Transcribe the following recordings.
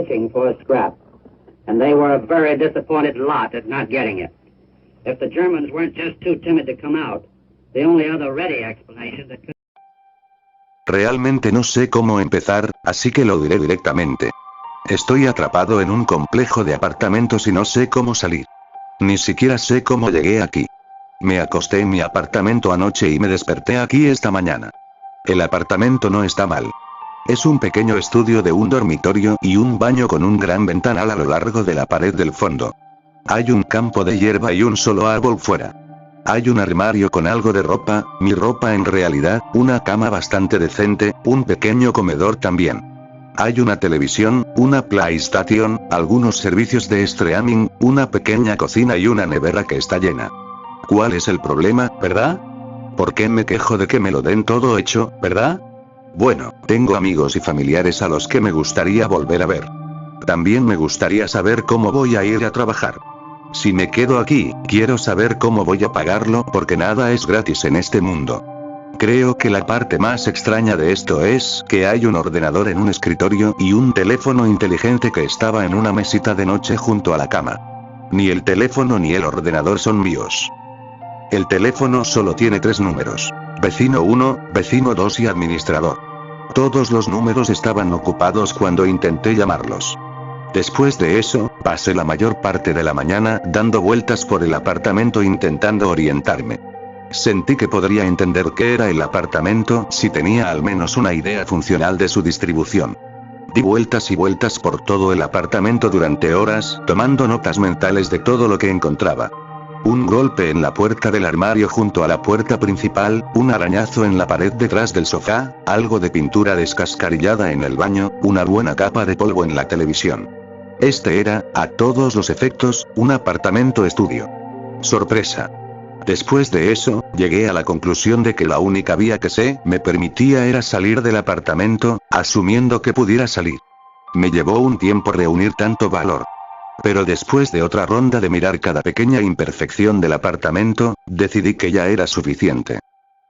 looking for a scrap. And they were a very disappointed lot at not getting it. If the Germans weren't just too timid to come out, the only other ready explanation that could... Realmente no sé cómo empezar, así que lo diré directamente. Estoy atrapado en un complejo de apartamentos y no sé cómo salir. Ni siquiera sé cómo llegué aquí. Me acosté en mi apartamento anoche y me desperté aquí esta mañana. El apartamento no está mal. Es un pequeño estudio de un dormitorio y un baño con un gran ventanal a lo largo de la pared del fondo. Hay un campo de hierba y un solo árbol fuera. Hay un armario con algo de ropa, mi ropa en realidad, una cama bastante decente, un pequeño comedor también. Hay una televisión, una PlayStation, algunos servicios de streaming, una pequeña cocina y una nevera que está llena. ¿Cuál es el problema, verdad? ¿Por qué me quejo de que me lo den todo hecho, verdad? Bueno, tengo amigos y familiares a los que me gustaría volver a ver. También me gustaría saber cómo voy a ir a trabajar. Si me quedo aquí, quiero saber cómo voy a pagarlo porque nada es gratis en este mundo. Creo que la parte más extraña de esto es que hay un ordenador en un escritorio y un teléfono inteligente que estaba en una mesita de noche junto a la cama. Ni el teléfono ni el ordenador son míos. El teléfono solo tiene 3 números. Vecino 1, vecino 2 y administrador. Todos los números estaban ocupados cuando intenté llamarlos. Después de eso, pasé la mayor parte de la mañana dando vueltas por el apartamento intentando orientarme. Sentí que podría entender qué era el apartamento si tenía al menos una idea funcional de su distribución. Di vueltas y vueltas por todo el apartamento durante horas, tomando notas mentales de todo lo que encontraba. Un golpe en la puerta del armario junto a la puerta principal, un arañazo en la pared detrás del sofá, algo de pintura descascarillada en el baño, una buena capa de polvo en la televisión. Este era, a todos los efectos, un apartamento estudio. Sorpresa. Después de eso, llegué a la conclusión de que la única vía que me permitía era salir del apartamento, asumiendo que pudiera salir. Me llevó un tiempo reunir tanto valor. Pero después de otra ronda de mirar cada pequeña imperfección del apartamento, decidí que ya era suficiente.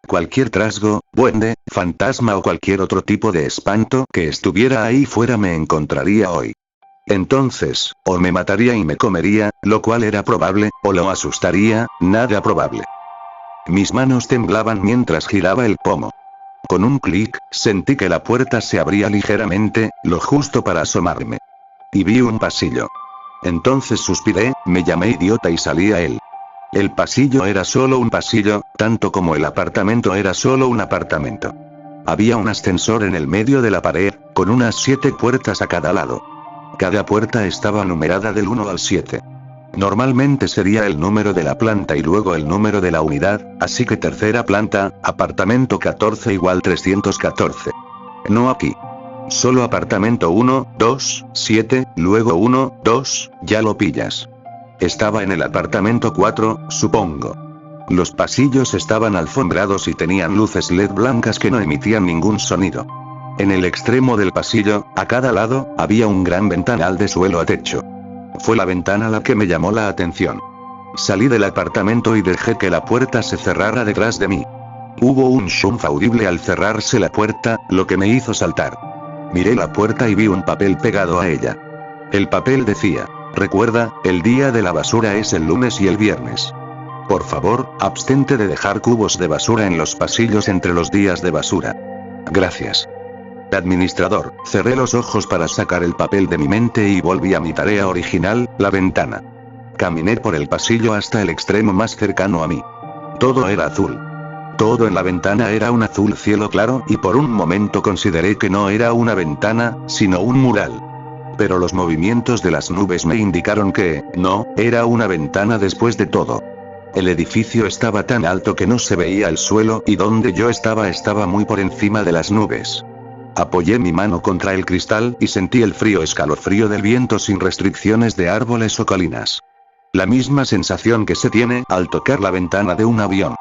Cualquier trasgo, duende, fantasma o cualquier otro tipo de espanto que estuviera ahí fuera me encontraría hoy. Entonces, o me mataría y me comería, lo cual era probable, o lo asustaría, nada probable. Mis manos temblaban mientras giraba el pomo. Con un clic, sentí que la puerta se abría ligeramente, lo justo para asomarme. Y vi un pasillo. Entonces suspiré, me llamé idiota y salí a él. El pasillo era solo un pasillo, tanto como el apartamento era solo un apartamento. Había un ascensor en el medio de la pared, con unas 7 puertas a cada lado. Cada puerta estaba numerada del 1 al 7. Normalmente sería el número de la planta y luego el número de la unidad, así que tercera planta, apartamento 14 igual 314. No aquí. Solo apartamento 1, 2, 7, luego 1, 2, ya lo pillas. Estaba en el apartamento 4, supongo. Los pasillos estaban alfombrados y tenían luces LED blancas que no emitían ningún sonido. En el extremo del pasillo, a cada lado, había un gran ventanal de suelo a techo. Fue la ventana la que me llamó la atención. Salí del apartamento y dejé que la puerta se cerrara detrás de mí. Hubo un shum audible al cerrarse la puerta, lo que me hizo saltar. Miré la puerta y vi un papel pegado a ella. El papel decía: recuerda, el día de la basura es el lunes y el viernes. Por favor, abstente de dejar cubos de basura en los pasillos entre los días de basura. Gracias. Administrador, cerré los ojos para sacar el papel de mi mente y volví a mi tarea original, la ventana. Caminé por el pasillo hasta el extremo más cercano a mí. Todo era azul. Todo en la ventana era un azul cielo claro y por un momento consideré que no era una ventana, sino un mural. Pero los movimientos de las nubes me indicaron que, no, era una ventana después de todo. El edificio estaba tan alto que no se veía el suelo y donde yo estaba muy por encima de las nubes. Apoyé mi mano contra el cristal y sentí el frío escalofrío del viento sin restricciones de árboles o colinas. La misma sensación que se tiene al tocar la ventana de un avión.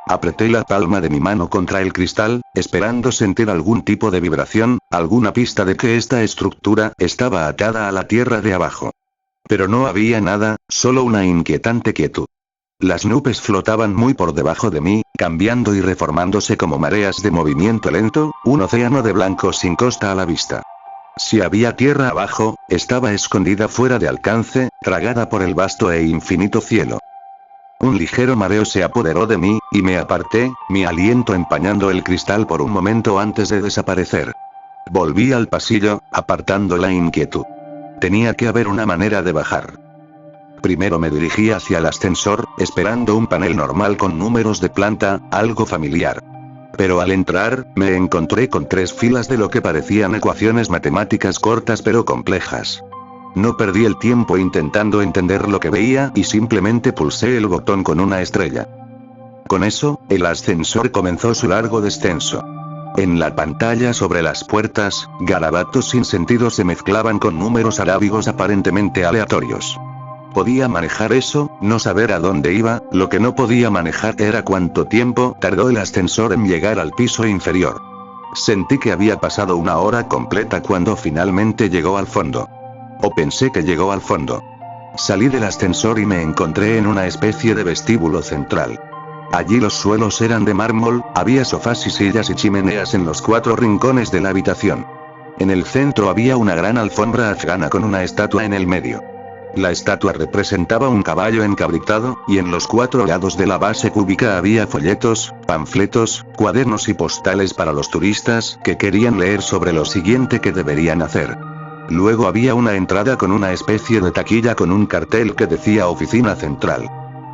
Apreté la palma de mi mano contra el cristal, esperando sentir algún tipo de vibración, alguna pista de que esta estructura estaba atada a la tierra de abajo. Pero no había nada, solo una inquietante quietud. Las nubes flotaban muy por debajo de mí, cambiando y reformándose como mareas de movimiento lento, un océano de blanco sin costa a la vista. Si había tierra abajo, estaba escondida fuera de alcance, tragada por el vasto e infinito cielo. Un ligero mareo se apoderó de mí, y me aparté, mi aliento empañando el cristal por un momento antes de desaparecer. Volví al pasillo, apartando la inquietud. Tenía que haber una manera de bajar. Primero me dirigí hacia el ascensor, esperando un panel normal con números de planta, algo familiar. Pero al entrar, me encontré con 3 filas de lo que parecían ecuaciones matemáticas cortas pero complejas. No perdí el tiempo intentando entender lo que veía y simplemente pulsé el botón con una estrella. Con eso, el ascensor comenzó su largo descenso. En la pantalla sobre las puertas, garabatos sin sentido se mezclaban con números arábigos aparentemente aleatorios. Podía manejar eso, no saber a dónde iba, lo que no podía manejar era cuánto tiempo tardó el ascensor en llegar al piso inferior. Sentí que había pasado 1 hora completa cuando finalmente llegó al fondo. O pensé que llegó al fondo. Salí del ascensor y me encontré en una especie de vestíbulo central. Allí los suelos eran de mármol, había sofás y sillas y chimeneas en los 4 rincones de la habitación. En el centro había una gran alfombra afgana con una estatua en el medio. La estatua representaba un caballo encabritado, y en los 4 lados de la base cúbica había folletos, panfletos, cuadernos y postales para los turistas que querían leer sobre lo siguiente que deberían hacer. Luego había una entrada con una especie de taquilla con un cartel que decía Oficina Central.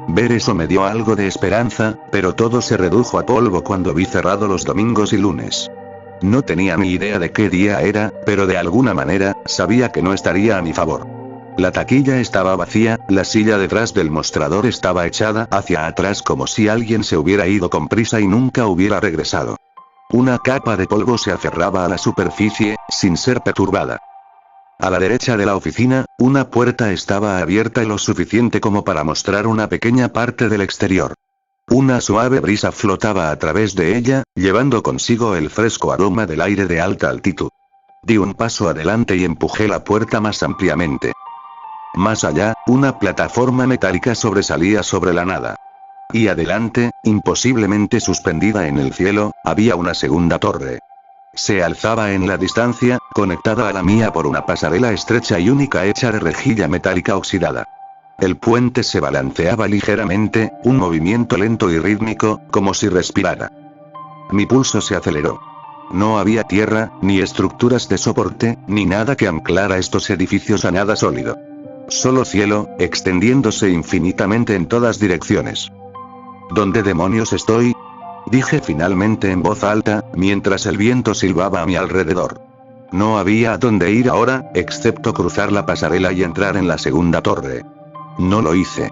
Ver eso me dio algo de esperanza, pero todo se redujo a polvo cuando vi cerrado los domingos y lunes. No tenía ni idea de qué día era, pero de alguna manera, sabía que no estaría a mi favor. La taquilla estaba vacía, la silla detrás del mostrador estaba echada hacia atrás como si alguien se hubiera ido con prisa y nunca hubiera regresado. Una capa de polvo se aferraba a la superficie, sin ser perturbada. A la derecha de la oficina, una puerta estaba abierta lo suficiente como para mostrar una pequeña parte del exterior. Una suave brisa flotaba a través de ella, llevando consigo el fresco aroma del aire de alta altitud. Di un paso adelante y empujé la puerta más ampliamente. Más allá, una plataforma metálica sobresalía sobre la nada. Y adelante, imposiblemente suspendida en el cielo, había una segunda torre. Se alzaba en la distancia, conectada a la mía por una pasarela estrecha y única hecha de rejilla metálica oxidada. El puente se balanceaba ligeramente, un movimiento lento y rítmico, como si respirara. Mi pulso se aceleró. No había tierra, ni estructuras de soporte, ni nada que anclara estos edificios a nada sólido. Solo cielo, extendiéndose infinitamente en todas direcciones. ¿Dónde demonios estoy?, dije finalmente en voz alta, mientras el viento silbaba a mi alrededor. No había a dónde ir ahora, excepto cruzar la pasarela y entrar en la segunda torre. No lo hice.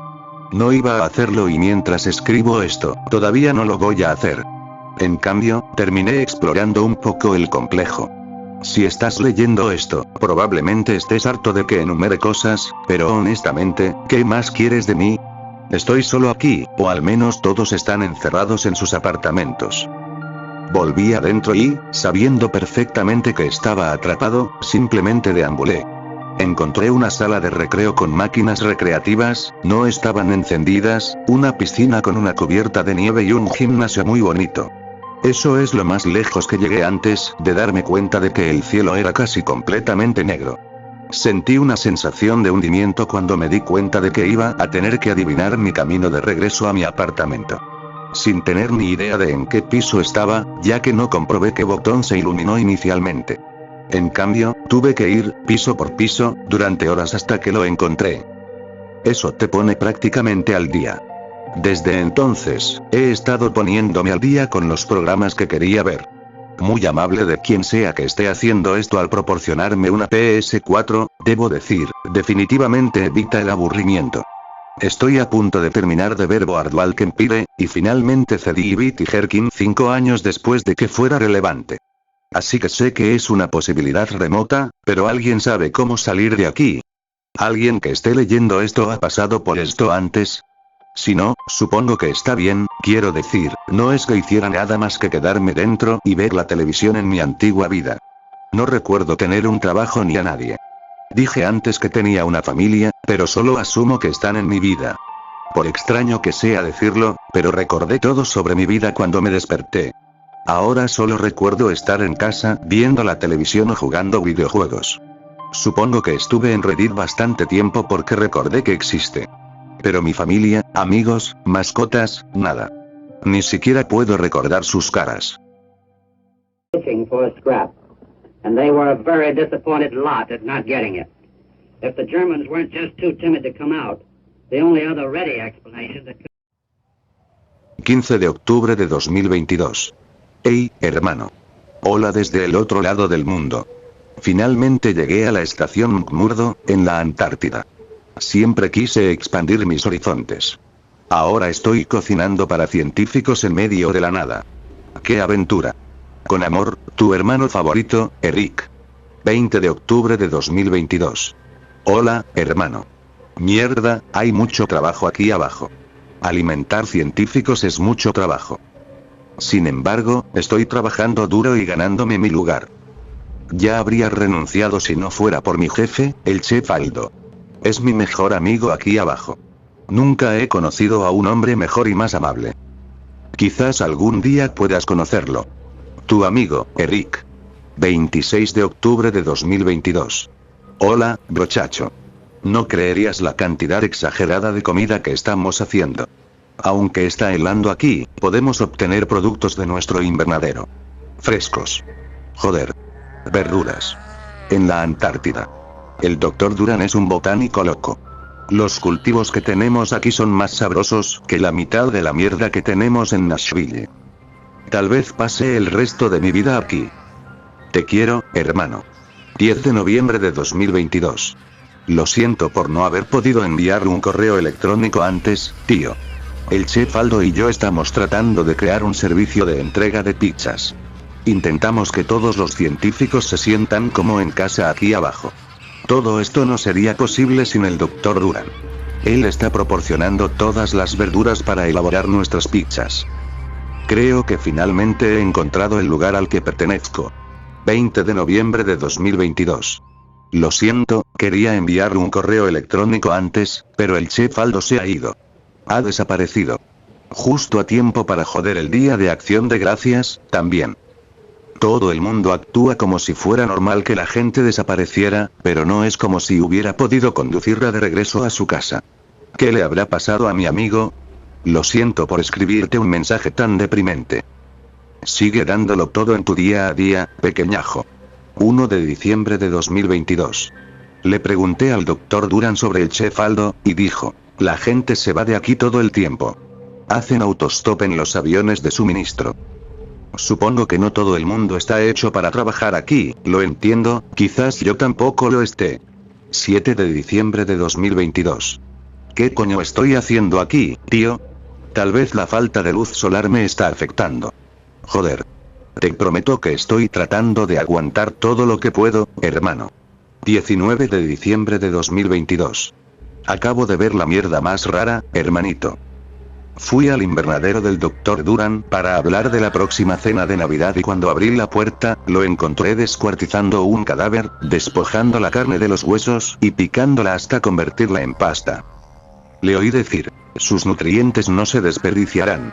No iba a hacerlo y mientras escribo esto, todavía no lo voy a hacer. En cambio, terminé explorando un poco el complejo. Si estás leyendo esto, probablemente estés harto de que enumere cosas, pero honestamente, ¿qué más quieres de mí? Estoy solo aquí, o al menos todos están encerrados en sus apartamentos. Volví adentro y, sabiendo perfectamente que estaba atrapado, simplemente deambulé. Encontré una sala de recreo con máquinas recreativas, no estaban encendidas, una piscina con una cubierta de nieve y un gimnasio muy bonito. Eso es lo más lejos que llegué antes de darme cuenta de que el cielo era casi completamente negro. Sentí una sensación de hundimiento cuando me di cuenta de que iba a tener que adivinar mi camino de regreso a mi apartamento. Sin tener ni idea de en qué piso estaba, ya que no comprobé qué botón se iluminó inicialmente. En cambio, tuve que ir, piso por piso, durante horas hasta que lo encontré. Eso te pone prácticamente al día. Desde entonces, he estado poniéndome al día con los programas que quería ver. Muy amable de quien sea que esté haciendo esto al proporcionarme una PS4, debo decir, definitivamente evita el aburrimiento. Estoy a punto de terminar de ver Boardwalk Empire, y finalmente cedí Beat y Herkin 5 años después de que fuera relevante. Así que sé que es una posibilidad remota, pero ¿alguien sabe cómo salir de aquí? ¿Alguien que esté leyendo esto ha pasado por esto antes? Si no, supongo que está bien, quiero decir, no es que hiciera nada más que quedarme dentro y ver la televisión en mi antigua vida. No recuerdo tener un trabajo ni a nadie. Dije antes que tenía una familia, pero solo asumo que están en mi vida. Por extraño que sea decirlo, pero recordé todo sobre mi vida cuando me desperté. Ahora solo recuerdo estar en casa, viendo la televisión o jugando videojuegos. Supongo que estuve en Reddit bastante tiempo porque recordé que existe. Pero mi familia, amigos, mascotas, nada. Ni siquiera puedo recordar sus caras. Looking for a scrap, and they were a very disappointed lot at not getting it. If the Germans weren't just too timid to come out, the only other ready explanation that could... 15 de octubre de 2022. Hey, hermano. Hola desde el otro lado del mundo. Finalmente llegué a la estación McMurdo, en la Antártida. Siempre quise expandir mis horizontes. Ahora estoy cocinando para científicos en medio de la nada. ¡Qué aventura! Con amor, tu hermano favorito, Eric. 20 de octubre de 2022. Hola, hermano. Mierda, hay mucho trabajo aquí abajo. Alimentar científicos es mucho trabajo. Sin embargo, estoy trabajando duro y ganándome mi lugar. Ya habría renunciado si no fuera por mi jefe, el chef Aldo. Es mi mejor amigo aquí abajo. Nunca he conocido a un hombre mejor y más amable. Quizás algún día puedas conocerlo. Tu amigo, Eric. 26 de octubre de 2022. Hola, brochacho. No creerías la cantidad exagerada de comida que estamos haciendo. Aunque está helando aquí, podemos obtener productos de nuestro invernadero. Frescos. Joder. Verduras. En la Antártida. El Dr. Duran es un botánico loco. Los cultivos que tenemos aquí son más sabrosos que la mitad de la mierda que tenemos en Nashville. Tal vez pase el resto de mi vida aquí. Te quiero, hermano. 10 de noviembre de 2022. Lo siento por no haber podido enviar un correo electrónico antes, tío. El chef Aldo y yo estamos tratando de crear un servicio de entrega de pizzas. Intentamos que todos los científicos se sientan como en casa aquí abajo. Todo esto no sería posible sin el Dr. Duran. Él está proporcionando todas las verduras para elaborar nuestras pizzas. Creo que finalmente he encontrado el lugar al que pertenezco. 20 de noviembre de 2022. Lo siento, quería enviar un correo electrónico antes, pero el chef Aldo se ha ido. Ha desaparecido. Justo a tiempo para joder el día de Acción de Gracias, también. Todo el mundo actúa como si fuera normal que la gente desapareciera, pero no es como si hubiera podido conducirla de regreso a su casa. ¿Qué le habrá pasado a mi amigo? Lo siento por escribirte un mensaje tan deprimente. Sigue dándolo todo en tu día a día, pequeñajo. 1 de diciembre de 2022. Le pregunté al Dr. Duran sobre el chef Aldo, y dijo, la gente se va de aquí todo el tiempo. Hacen autostop en los aviones de suministro. Supongo que no todo el mundo está hecho para trabajar aquí, lo entiendo, quizás yo tampoco lo esté. 7 de diciembre de 2022. ¿Qué coño estoy haciendo aquí, tío? Tal vez la falta de luz solar me está afectando. Joder. Te prometo que estoy tratando de aguantar todo lo que puedo, hermano. 19 de diciembre de 2022. Acabo de ver la mierda más rara, hermanito. Fui al invernadero del Dr. Duran para hablar de la próxima cena de Navidad y cuando abrí la puerta, lo encontré descuartizando un cadáver, despojando la carne de los huesos y picándola hasta convertirla en pasta. Le oí decir, sus nutrientes no se desperdiciarán.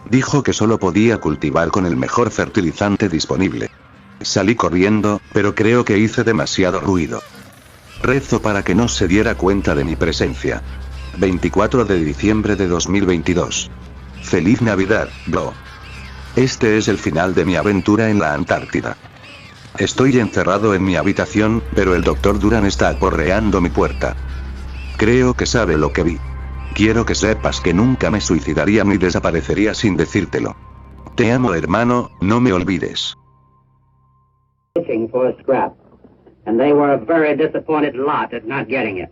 Dijo que solo podía cultivar con el mejor fertilizante disponible. Salí corriendo, pero creo que hice demasiado ruido. Rezo para que no se diera cuenta de mi presencia. 24 de diciembre de 2022. Feliz Navidad, bro. Este es el final de mi aventura en la Antártida. Estoy encerrado en mi habitación, pero el Dr. Duran está aporreando mi puerta. Creo que sabe lo que vi. Quiero que sepas que nunca me suicidaría ni desaparecería sin decírtelo. Te amo, hermano, no me olvides. Looking for a scrap, and they were a very disappointed lot at not getting it.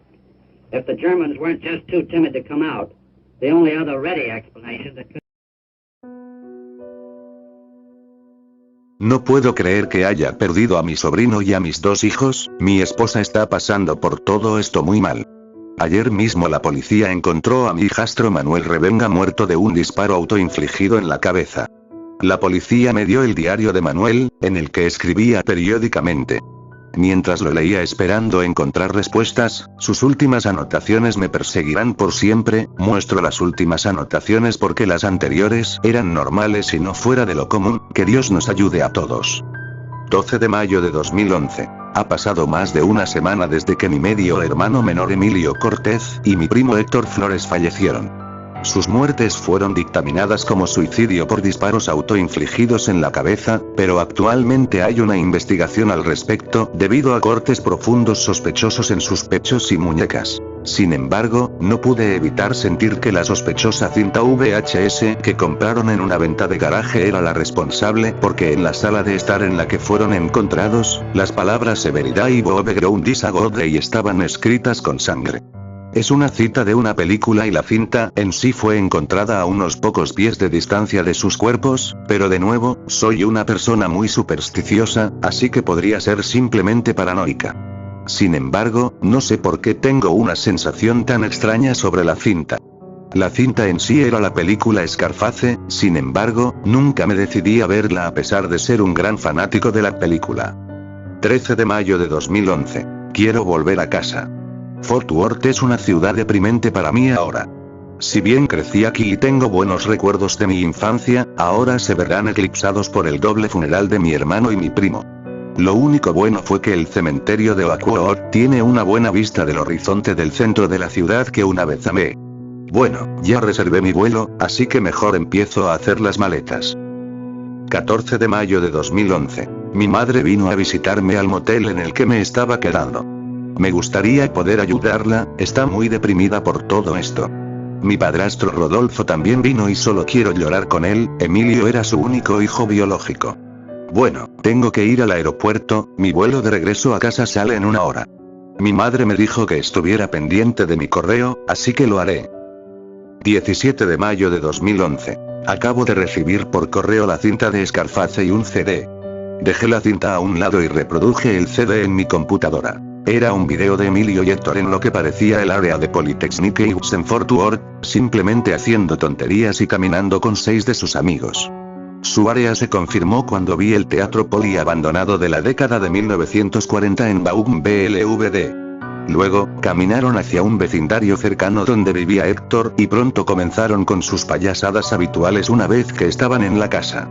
If the Germans weren't just too timid to come out, the only other ready explanation that could... No puedo creer que haya perdido a mi sobrino y a mis 2 hijos, mi esposa está pasando por todo esto muy mal. Ayer mismo la policía encontró a mi hijastro Manuel Revenga muerto de un disparo autoinfligido en la cabeza. La policía me dio el diario de Manuel, en el que escribía periódicamente. Mientras lo leía esperando encontrar respuestas, sus últimas anotaciones me perseguirán por siempre. Muestro las últimas anotaciones porque las anteriores eran normales y no fuera de lo común. Que Dios nos ayude a todos. 12 de mayo de 2011. Ha pasado más de una semana desde que mi medio hermano menor Emilio Cortez y mi primo Héctor Flores fallecieron. Sus muertes fueron dictaminadas como suicidio por disparos autoinfligidos en la cabeza, pero actualmente hay una investigación al respecto, debido a cortes profundos sospechosos en sus pechos y muñecas. Sin embargo, no pude evitar sentir que la sospechosa cinta VHS que compraron en una venta de garaje era la responsable, porque en la sala de estar en la que fueron encontrados, las palabras severidad y background is a good day estaban escritas con sangre. Es una cita de una película y la cinta en sí fue encontrada a unos pocos pies de distancia de sus cuerpos, pero de nuevo, soy una persona muy supersticiosa, así que podría ser simplemente paranoica. Sin embargo, no sé por qué tengo una sensación tan extraña sobre la cinta. La cinta en sí era la película Scarface, sin embargo, nunca me decidí a verla a pesar de ser un gran fanático de la película. 13 de mayo de 2011. Quiero volver a casa. Fort Worth es una ciudad deprimente para mí ahora. Si bien crecí aquí y tengo buenos recuerdos de mi infancia, ahora se verán eclipsados por el doble funeral de mi hermano y mi primo. Lo único bueno fue que el cementerio de Oakwood tiene una buena vista del horizonte del centro de la ciudad que una vez amé. Bueno, ya reservé mi vuelo, así que mejor empiezo a hacer las maletas. 14 de mayo de 2011. Mi madre vino a visitarme al motel en el que me estaba quedando. Me gustaría poder ayudarla, está muy deprimida por todo esto. Mi padrastro Rodolfo también vino y solo quiero llorar con él. Emilio era su único hijo biológico. Bueno, tengo que ir al aeropuerto, mi vuelo de regreso a casa sale en 1 hora. Mi madre me dijo que estuviera pendiente de mi correo, así que lo haré. 17 de mayo de 2011. Acabo de recibir por correo la cinta de Scarface y un CD. Dejé la cinta a un lado y reproduje el CD en mi computadora. Era un video de Emilio y Héctor en lo que parecía el área de Polytechnic en Fort Worth, simplemente haciendo tonterías y caminando con 6 de sus amigos. Su área se confirmó cuando vi el teatro Poly abandonado de la década de 1940 en Baum BLVD. Luego, caminaron hacia un vecindario cercano donde vivía Héctor y pronto comenzaron con sus payasadas habituales una vez que estaban en la casa.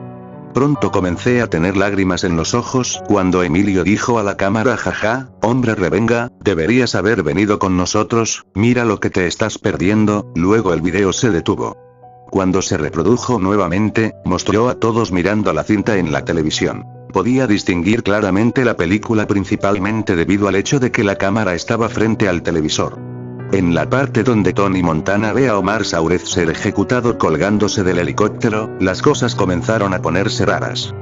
Pronto comencé a tener lágrimas en los ojos, cuando Emilio dijo a la cámara jaja, hombre revenga, deberías haber venido con nosotros, mira lo que te estás perdiendo. Luego el video se detuvo. Cuando se reprodujo nuevamente, mostró a todos mirando la cinta en la televisión. Podía distinguir claramente la película principalmente debido al hecho de que la cámara estaba frente al televisor. En la parte donde Tony Montana ve a Omar Saurez ser ejecutado colgándose del helicóptero, las cosas comenzaron a ponerse raras.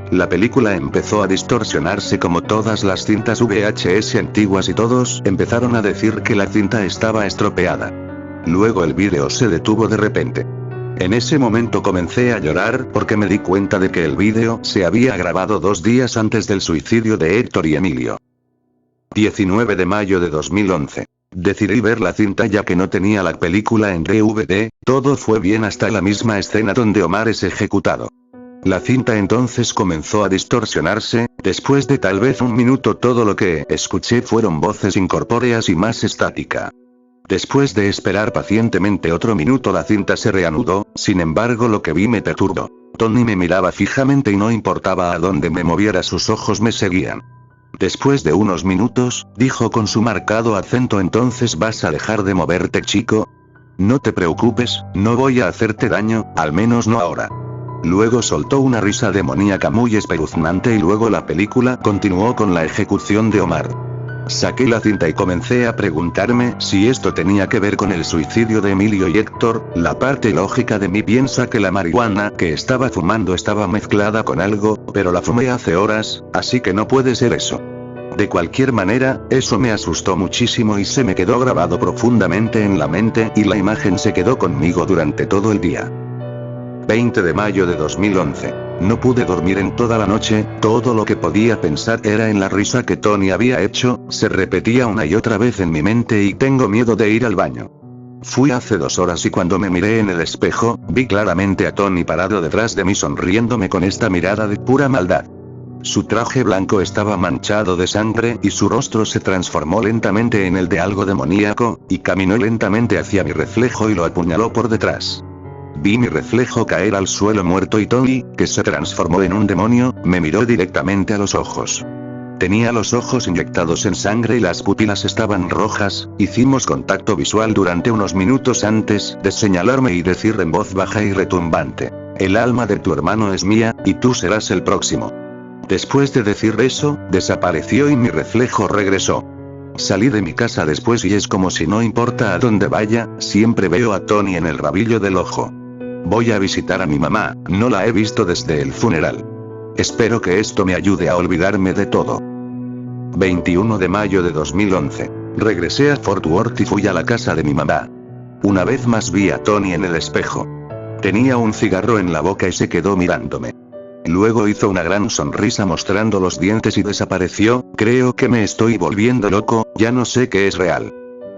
La película empezó a distorsionarse como todas las cintas VHS antiguas y todos empezaron a decir que la cinta estaba estropeada. Luego el vídeo se detuvo de repente. En ese momento comencé a llorar porque me di cuenta de que el vídeo se había grabado 2 días antes del suicidio de Héctor y Emilio. 19 de mayo de 2011. Decidí ver la cinta ya que no tenía la película en DVD, todo fue bien hasta la misma escena donde Omar es ejecutado. La cinta entonces comenzó a distorsionarse, después de tal vez 1 minuto todo lo que escuché fueron voces incorpóreas y más estática. Después de esperar pacientemente otro minuto la cinta se reanudó, sin embargo lo que vi me perturbó. Tony me miraba fijamente y no importaba a dónde me moviera sus ojos me seguían. Después de unos minutos, dijo con su marcado acento entonces vas a dejar de moverte chico. No te preocupes, no voy a hacerte daño, al menos no ahora. Luego soltó una risa demoníaca muy espeluznante y luego la película continuó con la ejecución de Omar. Saqué la cinta y comencé a preguntarme si esto tenía que ver con el suicidio de Emilio y Héctor. La parte lógica de mí piensa que la marihuana que estaba fumando estaba mezclada con algo, pero la fumé hace horas, así que no puede ser eso. De cualquier manera, eso me asustó muchísimo y se me quedó grabado profundamente en la mente y la imagen se quedó conmigo durante todo el día. 20 de mayo de 2011. No pude dormir en toda la noche, todo lo que podía pensar era en la risa que Tony había hecho, se repetía una y otra vez en mi mente y tengo miedo de ir al baño. Fui hace 2 horas y cuando me miré en el espejo, vi claramente a Tony parado detrás de mí sonriéndome con esta mirada de pura maldad. Su traje blanco estaba manchado de sangre y su rostro se transformó lentamente en el de algo demoníaco, y caminó lentamente hacia mi reflejo y lo apuñaló por detrás. Vi mi reflejo caer al suelo muerto y Tony, que se transformó en un demonio, me miró directamente a los ojos. Tenía los ojos inyectados en sangre y las pupilas estaban rojas. Hicimos contacto visual durante unos minutos antes de señalarme y decir en voz baja y retumbante: el alma de tu hermano es mía, y tú serás el próximo. Después de decir eso, desapareció y mi reflejo regresó. Salí de mi casa después y es como si no importa a dónde vaya, siempre veo a Tony en el rabillo del ojo. Voy a visitar a mi mamá, no la he visto desde el funeral. Espero que esto me ayude a olvidarme de todo. 21 de mayo de 2011. Regresé a Fort Worth y fui a la casa de mi mamá. Una vez más vi a Tony en el espejo. Tenía un cigarro en la boca y se quedó mirándome. Luego hizo una gran sonrisa mostrando los dientes y desapareció. Creo que me estoy volviendo loco, ya no sé qué es real.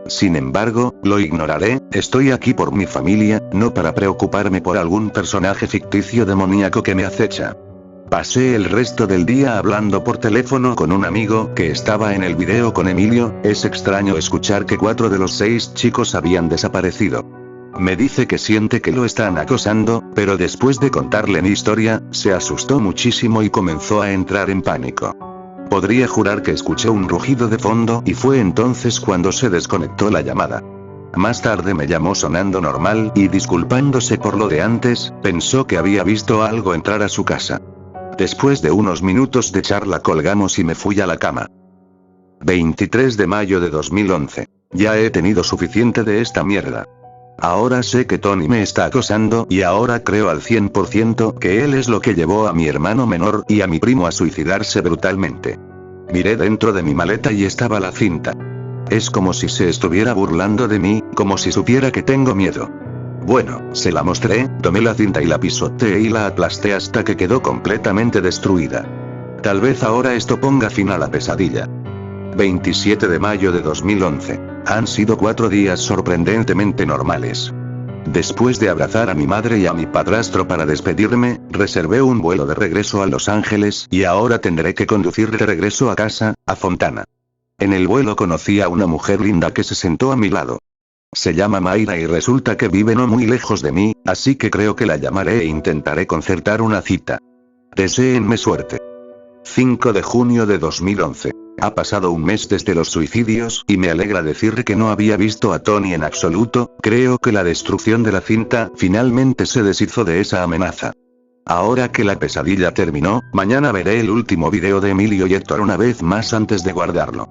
Sin embargo, lo ignoraré, estoy aquí por mi familia, no para preocuparme por algún personaje ficticio demoníaco que me acecha. Pasé el resto del día hablando por teléfono con un amigo que estaba en el video con Emilio. Es extraño escuchar que 4 de los 6 chicos habían desaparecido. Me dice que siente que lo están acosando, pero después de contarle mi historia, se asustó muchísimo y comenzó a entrar en pánico. Podría jurar que escuché un rugido de fondo y fue entonces cuando se desconectó la llamada. Más tarde me llamó sonando normal y disculpándose por lo de antes, pensó que había visto algo entrar a su casa. Después de unos minutos de charla colgamos y me fui a la cama. 23 de mayo de 2011. Ya he tenido suficiente de esta mierda. Ahora sé que Tony me está acosando y ahora creo al 100% que él es lo que llevó a mi hermano menor y a mi primo a suicidarse brutalmente. Miré dentro de mi maleta y estaba la cinta. Es como si se estuviera burlando de mí, como si supiera que tengo miedo. Bueno, se la mostré, tomé la cinta y la pisoteé y la aplasté hasta que quedó completamente destruida. Tal vez ahora esto ponga fin a la pesadilla. 27 de mayo de 2011. Han sido 4 días sorprendentemente normales. Después de abrazar a mi madre y a mi padrastro para despedirme, reservé un vuelo de regreso a Los Ángeles y ahora tendré que conducir de regreso a casa, a Fontana. En el vuelo conocí a una mujer linda que se sentó a mi lado. Se llama Mayra y resulta que vive no muy lejos de mí, así que creo que la llamaré e intentaré concertar una cita. Deséenme suerte. 5 de junio de 2011. Ha pasado un mes desde los suicidios y me alegra decir que no había visto a Tony en absoluto. Creo que la destrucción de la cinta finalmente se deshizo de esa amenaza. Ahora que la pesadilla terminó, mañana veré el último video de Emilio y Héctor una vez más antes de guardarlo.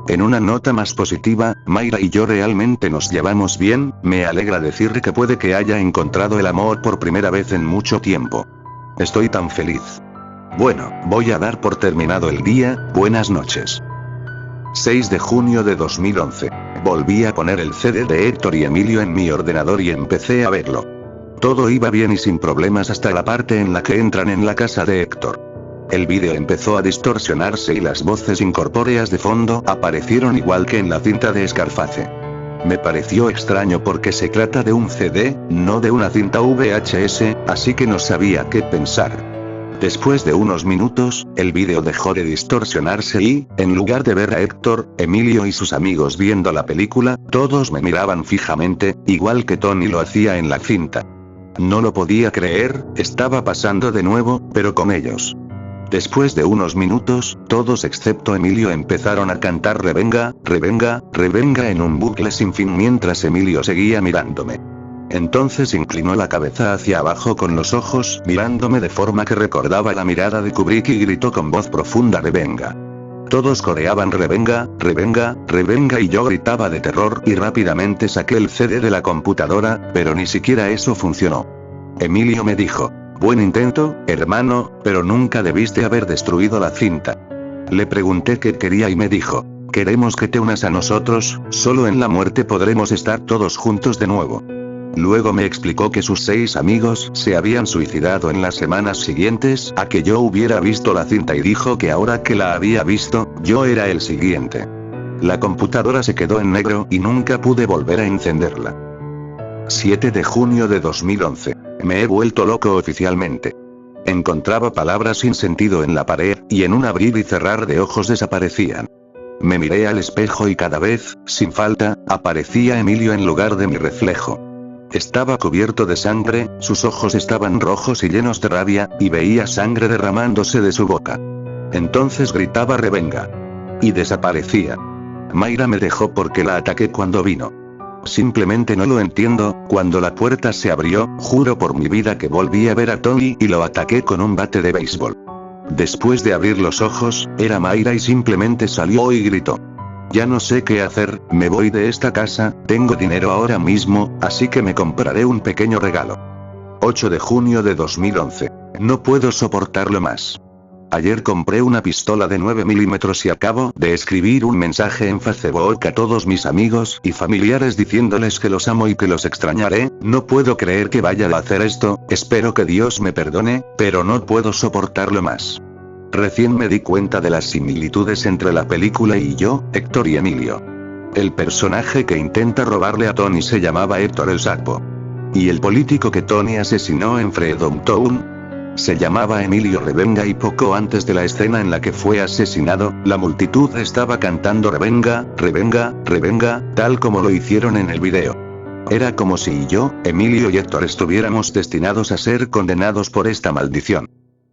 En una nota más positiva, Mayra y yo realmente nos llevamos bien. Me alegra decir que puede que haya encontrado el amor por primera vez en mucho tiempo. Estoy tan feliz. Bueno, voy a dar por terminado el día. Buenas noches. 6 de junio de 2011. Volví a poner el CD de Héctor y Emilio en mi ordenador y empecé a verlo. Todo iba bien y sin problemas hasta la parte en la que entran en la casa de Héctor. El vídeo empezó a distorsionarse y las voces incorpóreas de fondo aparecieron igual que en la cinta de Scarface. Me pareció extraño porque se trata de un CD, no de una cinta VHS, así que no sabía qué pensar. Después de unos minutos, el vídeo dejó de distorsionarse y, en lugar de ver a Héctor, Emilio y sus amigos viendo la película, todos me miraban fijamente, igual que Tony lo hacía en la cinta. No lo podía creer, estaba pasando de nuevo, pero con ellos. Después de unos minutos, todos excepto Emilio empezaron a cantar Revenga, Revenga, Revenga en un bucle sin fin mientras Emilio seguía mirándome. Entonces inclinó la cabeza hacia abajo con los ojos mirándome de forma que recordaba la mirada de Kubrick y gritó con voz profunda Revenga. Todos coreaban Revenga, Revenga, Revenga y yo gritaba de terror y rápidamente saqué el CD de la computadora, pero ni siquiera eso funcionó. Emilio me dijo: buen intento, hermano, pero nunca debiste haber destruido la cinta. Le pregunté qué quería y me dijo: queremos que te unas a nosotros, solo en la muerte podremos estar todos juntos de nuevo. Luego me explicó que sus 6 amigos se habían suicidado en las semanas siguientes a que yo hubiera visto la cinta y dijo que ahora que la había visto, yo era el siguiente. La computadora se quedó en negro y nunca pude volver a encenderla. 7 de junio de 2011. Me he vuelto loco oficialmente. encontraba palabras sin sentido en la pared, y en un abrir y cerrar de ojos desaparecían. Me miré al espejo y cada vez, sin falta, aparecía Emilio en lugar de mi reflejo. Estaba cubierto de sangre, sus ojos estaban rojos y llenos de rabia, y veía sangre derramándose de su boca. Entonces gritaba Revenga. Y desaparecía. Mayra me dejó porque la ataqué cuando vino. Simplemente no lo entiendo. Cuando la puerta se abrió, juro por mi vida que volví a ver a Tony y lo ataqué con un bate de béisbol. Después de abrir los ojos, era Mayra y simplemente salió y gritó. Ya no sé qué hacer, me voy de esta casa, tengo dinero ahora mismo, así que me compraré un pequeño regalo. 8 de junio de 2011. No puedo soportarlo más. Ayer compré una pistola de 9 milímetros y acabo de escribir un mensaje en Facebook a todos mis amigos y familiares diciéndoles que los amo y que los extrañaré. No puedo creer que vaya a hacer esto, espero que Dios me perdone, pero no puedo soportarlo más. Recién me di cuenta de las similitudes entre la película y yo, Héctor y Emilio. El personaje que intenta robarle a Tony se llamaba Héctor el Sapo. Y el político que Tony asesinó en Freedom Town se llamaba Emilio Revenga, y poco antes de la escena en la que fue asesinado, la multitud estaba cantando Revenga, Revenga, Revenga, tal como lo hicieron en el video. Era como si yo, Emilio y Héctor estuviéramos destinados a ser condenados por esta maldición.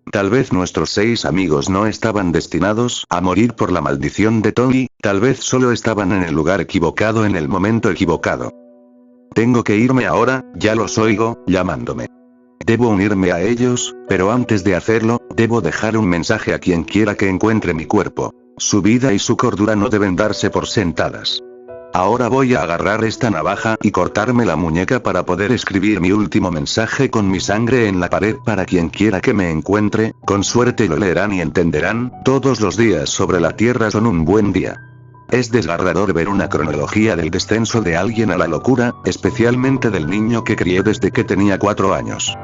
Tal vez nuestros 6 amigos no estaban destinados a morir por la maldición de Tony, tal vez solo estaban en el lugar equivocado en el momento equivocado. Tengo que irme ahora, ya los oigo, llamándome. Debo unirme a ellos, pero antes de hacerlo, debo dejar un mensaje a quien quiera que encuentre mi cuerpo. Su vida y su cordura no deben darse por sentadas. Ahora voy a agarrar esta navaja y cortarme la muñeca para poder escribir mi último mensaje con mi sangre en la pared para quien quiera que me encuentre. Con suerte lo leerán y entenderán. Todos los días sobre la tierra son un buen día. Es desgarrador ver una cronología del descenso de alguien a la locura, especialmente del niño que crié desde que tenía 4 años.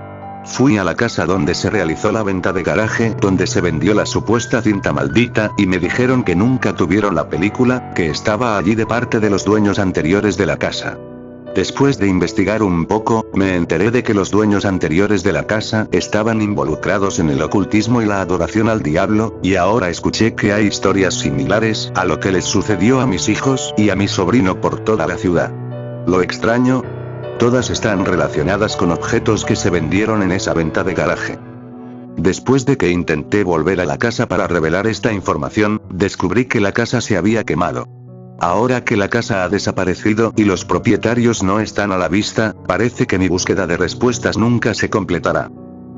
Fui a la casa donde se realizó la venta de garaje, donde se vendió la supuesta cinta maldita, y me dijeron que nunca tuvieron la película, que estaba allí de parte de los dueños anteriores de la casa. Después de investigar un poco, me enteré de que los dueños anteriores de la casa estaban involucrados en el ocultismo y la adoración al diablo, y ahora escuché que hay historias similares a lo que les sucedió a mis hijos y a mi sobrino por toda la ciudad. Lo extraño, todas están relacionadas con objetos que se vendieron en esa venta de garaje. Después de que intenté volver a la casa para revelar esta información, descubrí que la casa se había quemado. Ahora que la casa ha desaparecido y los propietarios no están a la vista, parece que mi búsqueda de respuestas nunca se completará.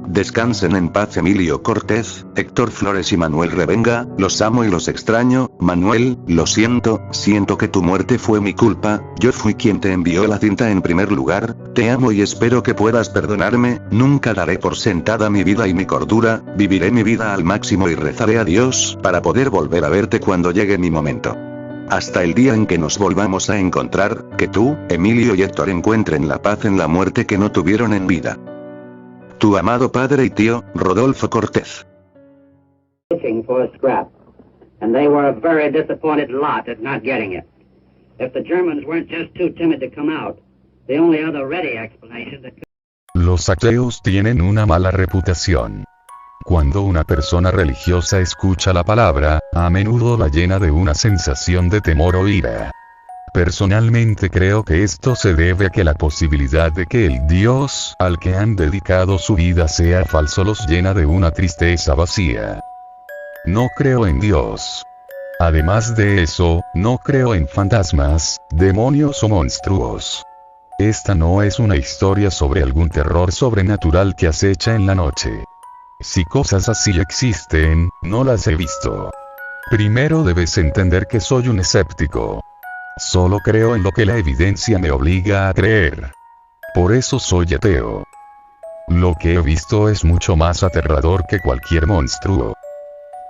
Descansen en paz Emilio Cortez, Héctor Flores y Manuel Revenga, los amo y los extraño. Manuel, lo siento, siento que tu muerte fue mi culpa, yo fui quien te envió la cinta en primer lugar, te amo y espero que puedas perdonarme, nunca daré por sentada mi vida y mi cordura, viviré mi vida al máximo y rezaré a Dios para poder volver a verte cuando llegue mi momento. Hasta el día en que nos volvamos a encontrar, que tú, Emilio y Héctor encuentren la paz en la muerte que no tuvieron en vida. Tu amado padre y tío, Rodolfo Cortez. Looking for a scrap, and they were a very disappointed lot at not getting it. If the Germans weren't just too timid to come out, the only other ready explanation that could... Los ateos tienen una mala reputación. Cuando una persona religiosa escucha la palabra, a menudo la llena de una sensación de temor o ira. Personalmente creo que esto se debe a que la posibilidad de que el Dios al que han dedicado su vida sea falso los llena de una tristeza vacía. No creo en Dios. Además de eso, no creo en fantasmas, demonios o monstruos. Esta no es una historia sobre algún terror sobrenatural que acecha en la noche. Si cosas así existen, no las he visto. Primero debes entender que soy un escéptico. Solo creo en lo que la evidencia me obliga a creer. Por eso soy ateo. Lo que he visto es mucho más aterrador que cualquier monstruo.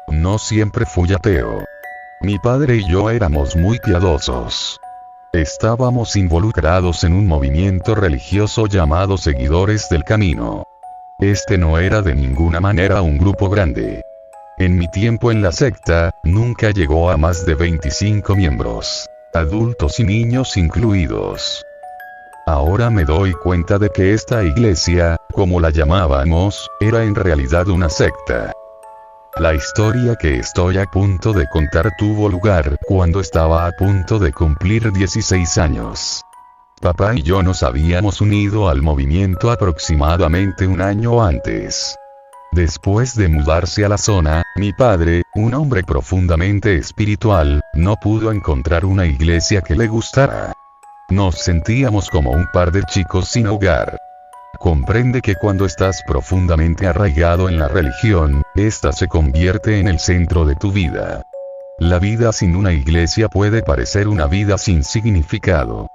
No siempre fui ateo. Mi padre y yo éramos muy piadosos. Estábamos involucrados en un movimiento religioso llamado Seguidores del Camino. Este no era de ninguna manera un grupo grande. En mi tiempo en la secta, nunca llegó a más de 25 miembros. Adultos y niños incluidos. Ahora me doy cuenta de que esta iglesia, como la llamábamos, era en realidad una secta. La historia que estoy a punto de contar tuvo lugar cuando estaba a punto de cumplir 16 años. Papá y yo nos habíamos unido al movimiento aproximadamente un año antes. Después de mudarse a la zona, mi padre, un hombre profundamente espiritual, no pudo encontrar una iglesia que le gustara. Nos sentíamos como un par de chicos sin hogar. Comprende que cuando estás profundamente arraigado en la religión, esta se convierte en el centro de tu vida. La vida sin una iglesia puede parecer una vida sin significado.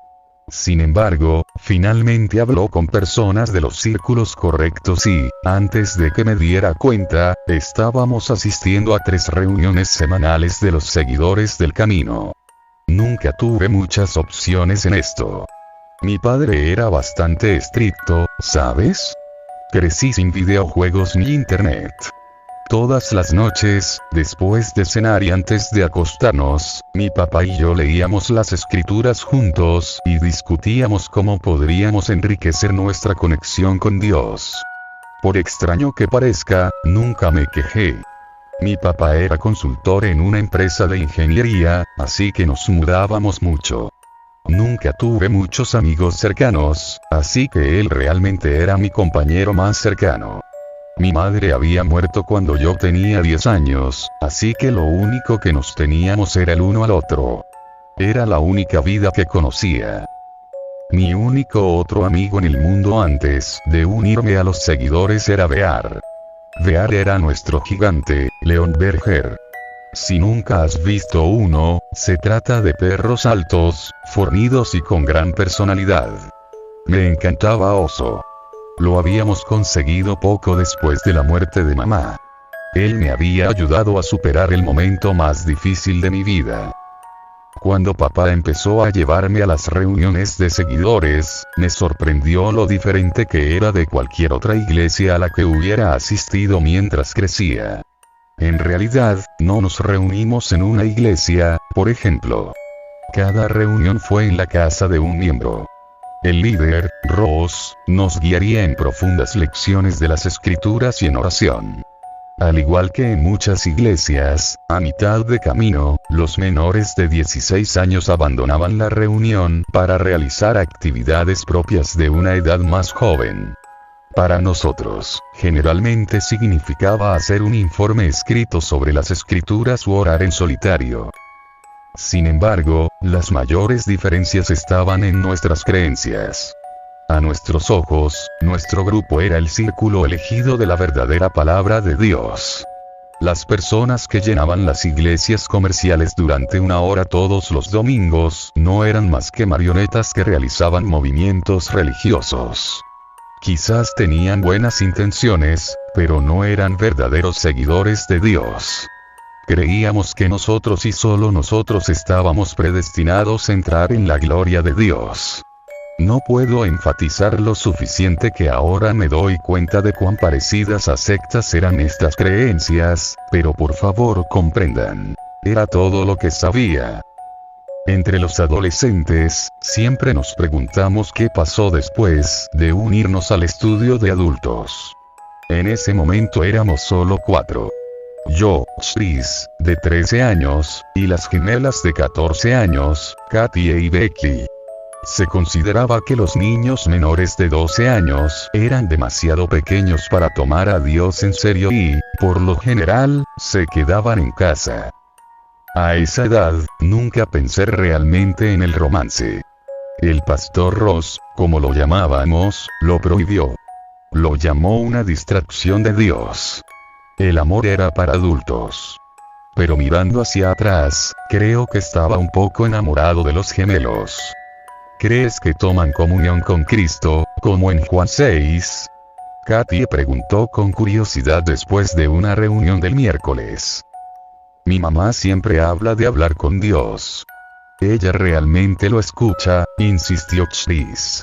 Sin embargo, finalmente habló con personas de los círculos correctos y, antes de que me diera cuenta, estábamos asistiendo a 3 reuniones semanales de los seguidores del camino. Nunca tuve muchas opciones en esto. Mi padre era bastante estricto, ¿sabes? Crecí sin videojuegos ni internet. Todas las noches, después de cenar y antes de acostarnos, mi papá y yo leíamos las escrituras juntos y discutíamos cómo podríamos enriquecer nuestra conexión con Dios. Por extraño que parezca, nunca me quejé. Mi papá era consultor en una empresa de ingeniería, así que nos mudábamos mucho. Nunca tuve muchos amigos cercanos, así que él realmente era mi compañero más cercano. Mi madre había muerto cuando yo tenía 10 años, así que lo único que nos teníamos era el uno al otro. Era la única vida que conocía. Mi único otro amigo en el mundo antes de unirme a los seguidores era Bear. Bear era nuestro gigante, León Berger. Si nunca has visto uno, se trata de perros altos, fornidos y con gran personalidad. Me encantaba Oso. Lo habíamos conseguido poco después de la muerte de mamá. Él me había ayudado a superar el momento más difícil de mi vida. Cuando papá empezó a llevarme a las reuniones de seguidores, me sorprendió lo diferente que era de cualquier otra iglesia a la que hubiera asistido mientras crecía. En realidad, no nos reunimos en una iglesia, por ejemplo. Cada reunión fue en la casa de un miembro. El líder, Ross, nos guiaría en profundas lecciones de las escrituras y en oración. Al igual que en muchas iglesias, a mitad de camino, los menores de 16 años abandonaban la reunión para realizar actividades propias de una edad más joven. Para nosotros, generalmente significaba hacer un informe escrito sobre las escrituras u orar en solitario. Sin embargo, las mayores diferencias estaban en nuestras creencias. A nuestros ojos, nuestro grupo era el círculo elegido de la verdadera palabra de Dios. Las personas que llenaban las iglesias comerciales durante 1 hora todos los domingos no eran más que marionetas que realizaban movimientos religiosos. Quizás tenían buenas intenciones, pero no eran verdaderos seguidores de Dios. Creíamos que nosotros y solo nosotros estábamos predestinados a entrar en la gloria de Dios. No puedo enfatizar lo suficiente que ahora me doy cuenta de cuán parecidas a sectas eran estas creencias, pero por favor comprendan. Era todo lo que sabía. Entre los adolescentes, siempre nos preguntamos qué pasó después de unirnos al estudio de adultos. En ese momento éramos solo 4. Yo, Chris, de 13 años, y las gemelas de 14 años, Katie y Becky. Se consideraba que los niños menores de 12 años eran demasiado pequeños para tomar a Dios en serio y, por lo general, se quedaban en casa. A esa edad, nunca pensé realmente en el romance. El pastor Ross, como lo llamábamos, lo prohibió. Lo llamó una distracción de Dios. El amor era para adultos. Pero mirando hacia atrás, creo que estaba un poco enamorado de los gemelos. ¿Crees que toman comunión con Cristo, como en Juan 6? Katie preguntó con curiosidad después de una reunión del miércoles. Mi mamá siempre habla de hablar con Dios. Ella realmente lo escucha, insistió Chris.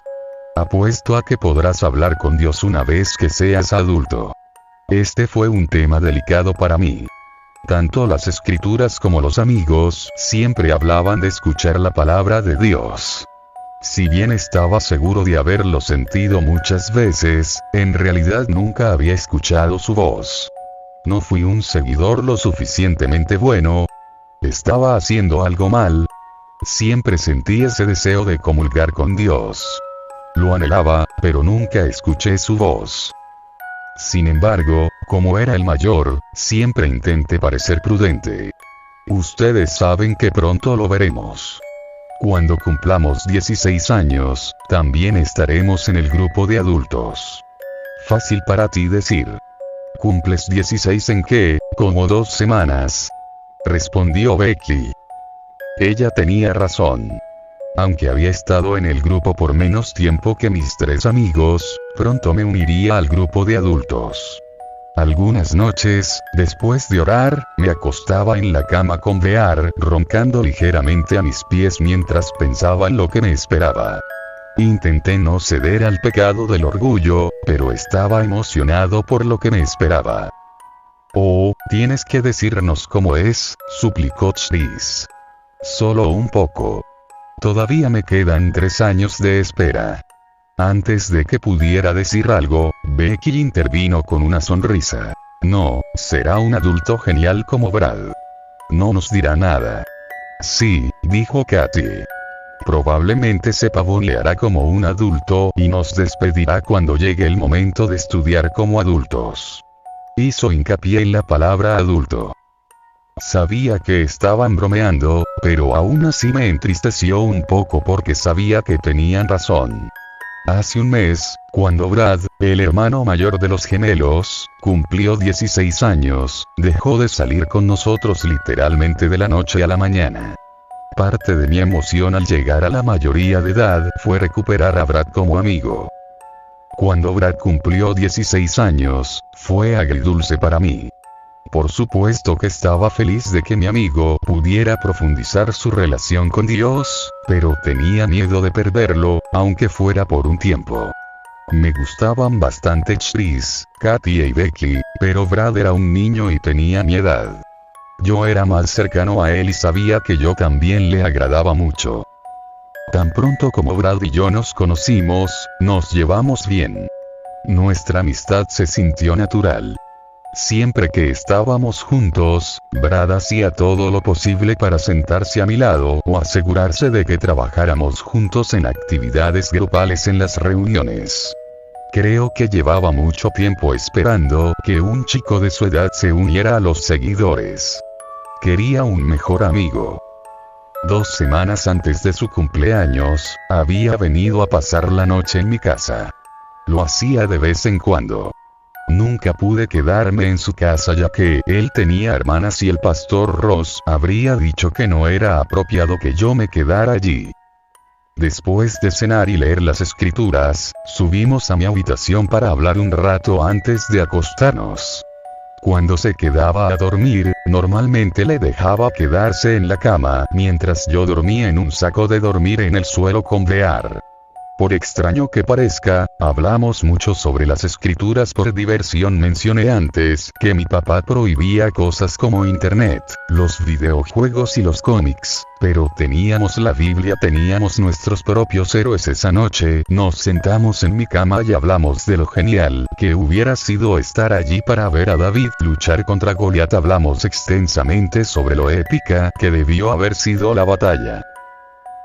Apuesto a que podrás hablar con Dios una vez que seas adulto. Este fue un tema delicado para mí. Tanto las escrituras como los amigos siempre hablaban de escuchar la palabra de Dios. Si bien estaba seguro de haberlo sentido muchas veces, en realidad nunca había escuchado su voz. ¿No fui un seguidor lo suficientemente bueno? ¿Estaba haciendo algo mal? Siempre sentí ese deseo de comulgar con Dios. Lo anhelaba, pero nunca escuché su voz. Sin embargo, como era el mayor, siempre intenté parecer prudente. Ustedes saben que pronto lo veremos. Cuando cumplamos 16 años, también estaremos en el grupo de adultos. Fácil para ti decir. ¿Cumples 16 en qué? Como 2 semanas. Respondió Becky. Ella tenía razón. Aunque había estado en el grupo por menos tiempo que mis 3 amigos, pronto me uniría al grupo de adultos. Algunas noches, después de orar, me acostaba en la cama con Bear, roncando ligeramente a mis pies mientras pensaba en lo que me esperaba. Intenté no ceder al pecado del orgullo, pero estaba emocionado por lo que me esperaba. Oh, tienes que decirnos cómo es, suplicó Chris. Solo un poco. Todavía me quedan 3 años de espera. Antes de que pudiera decir algo, Becky intervino con una sonrisa. No, será un adulto genial como Brad. No nos dirá nada. Sí, dijo Katy. Probablemente se pavoneará como un adulto y nos despedirá cuando llegue el momento de estudiar como adultos. Hizo hincapié en la palabra adulto. Sabía que estaban bromeando, pero aún así me entristeció un poco porque sabía que tenían razón. Hace un mes, cuando Brad, el hermano mayor de los gemelos, cumplió 16 años, dejó de salir con nosotros literalmente de la noche a la mañana. Parte de mi emoción al llegar a la mayoría de edad fue recuperar a Brad como amigo. Cuando Brad cumplió 16 años, fue agridulce para mí. Por supuesto que estaba feliz de que mi amigo pudiera profundizar su relación con Dios, pero tenía miedo de perderlo, aunque fuera por un tiempo. Me gustaban bastante Chris, Katy y Becky, pero Brad era un niño y tenía mi edad. Yo era más cercano a él y sabía que yo también le agradaba mucho. Tan pronto como Brad y yo nos conocimos, nos llevamos bien. Nuestra amistad se sintió natural. Siempre que estábamos juntos, Brad hacía todo lo posible para sentarse a mi lado o asegurarse de que trabajáramos juntos en actividades grupales en las reuniones. Creo que llevaba mucho tiempo esperando que un chico de su edad se uniera a los seguidores. Quería un mejor amigo. 2 semanas antes de su cumpleaños, había venido a pasar la noche en mi casa. Lo hacía de vez en cuando. Nunca pude quedarme en su casa ya que él tenía hermanas y el pastor Ross habría dicho que no era apropiado que yo me quedara allí. Después de cenar y leer las escrituras, subimos a mi habitación para hablar un rato antes de acostarnos. Cuando se quedaba a dormir, normalmente le dejaba quedarse en la cama mientras yo dormía en un saco de dormir en el suelo con Bear. Por extraño que parezca, hablamos mucho sobre las escrituras por diversión. Mencioné antes que mi papá prohibía cosas como internet, los videojuegos y los cómics, pero teníamos la Biblia, teníamos nuestros propios héroes. Esa noche, nos sentamos en mi cama y hablamos de lo genial que hubiera sido estar allí para ver a David luchar contra Goliat. Hablamos extensamente sobre lo épica que debió haber sido la batalla.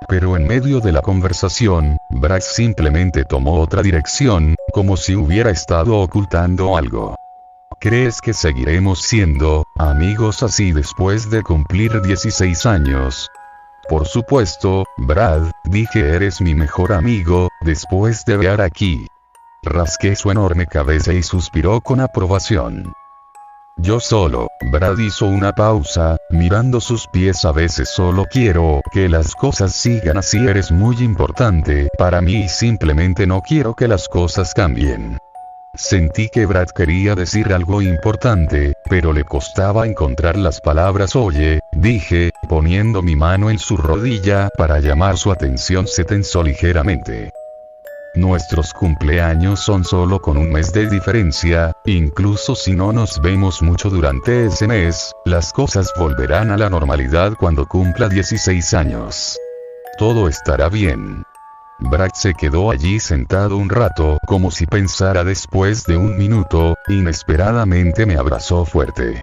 Pero en medio de la conversación, Brad simplemente tomó otra dirección, como si hubiera estado ocultando algo. ¿Crees que seguiremos siendo amigos así después de cumplir 16 años? Por supuesto, Brad, dije, eres mi mejor amigo, después de ver aquí. Rasqué su enorme cabeza y suspiró con aprobación. Yo solo, Brad hizo una pausa, mirando sus pies. A veces solo quiero que las cosas sigan así. Eres muy importante para mí y simplemente no quiero que las cosas cambien. Sentí que Brad quería decir algo importante, pero le costaba encontrar las palabras. Oye, dije, poniendo mi mano en su rodilla para llamar su atención. Se tensó ligeramente. Nuestros cumpleaños son solo con un mes de diferencia, incluso si no nos vemos mucho durante ese mes, las cosas volverán a la normalidad cuando cumpla 16 años. Todo estará bien. Brad se quedó allí sentado un rato, como si pensara. Después de un minuto, inesperadamente me abrazó fuerte.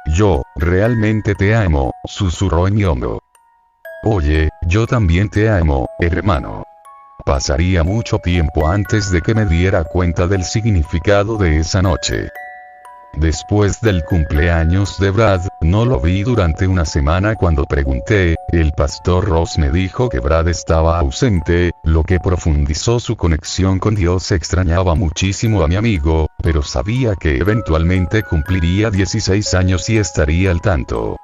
Yo, realmente te amo, susurró en mi hombro. Oye, yo también te amo, hermano. Pasaría mucho tiempo antes de que me diera cuenta del significado de esa noche. Después del cumpleaños de Brad, no lo vi durante una semana. Cuando pregunté, el pastor Ross me dijo que Brad estaba ausente, lo que profundizó su conexión con Dios. Extrañaba muchísimo a mi amigo, pero sabía que eventualmente cumpliría 16 años y estaría al tanto.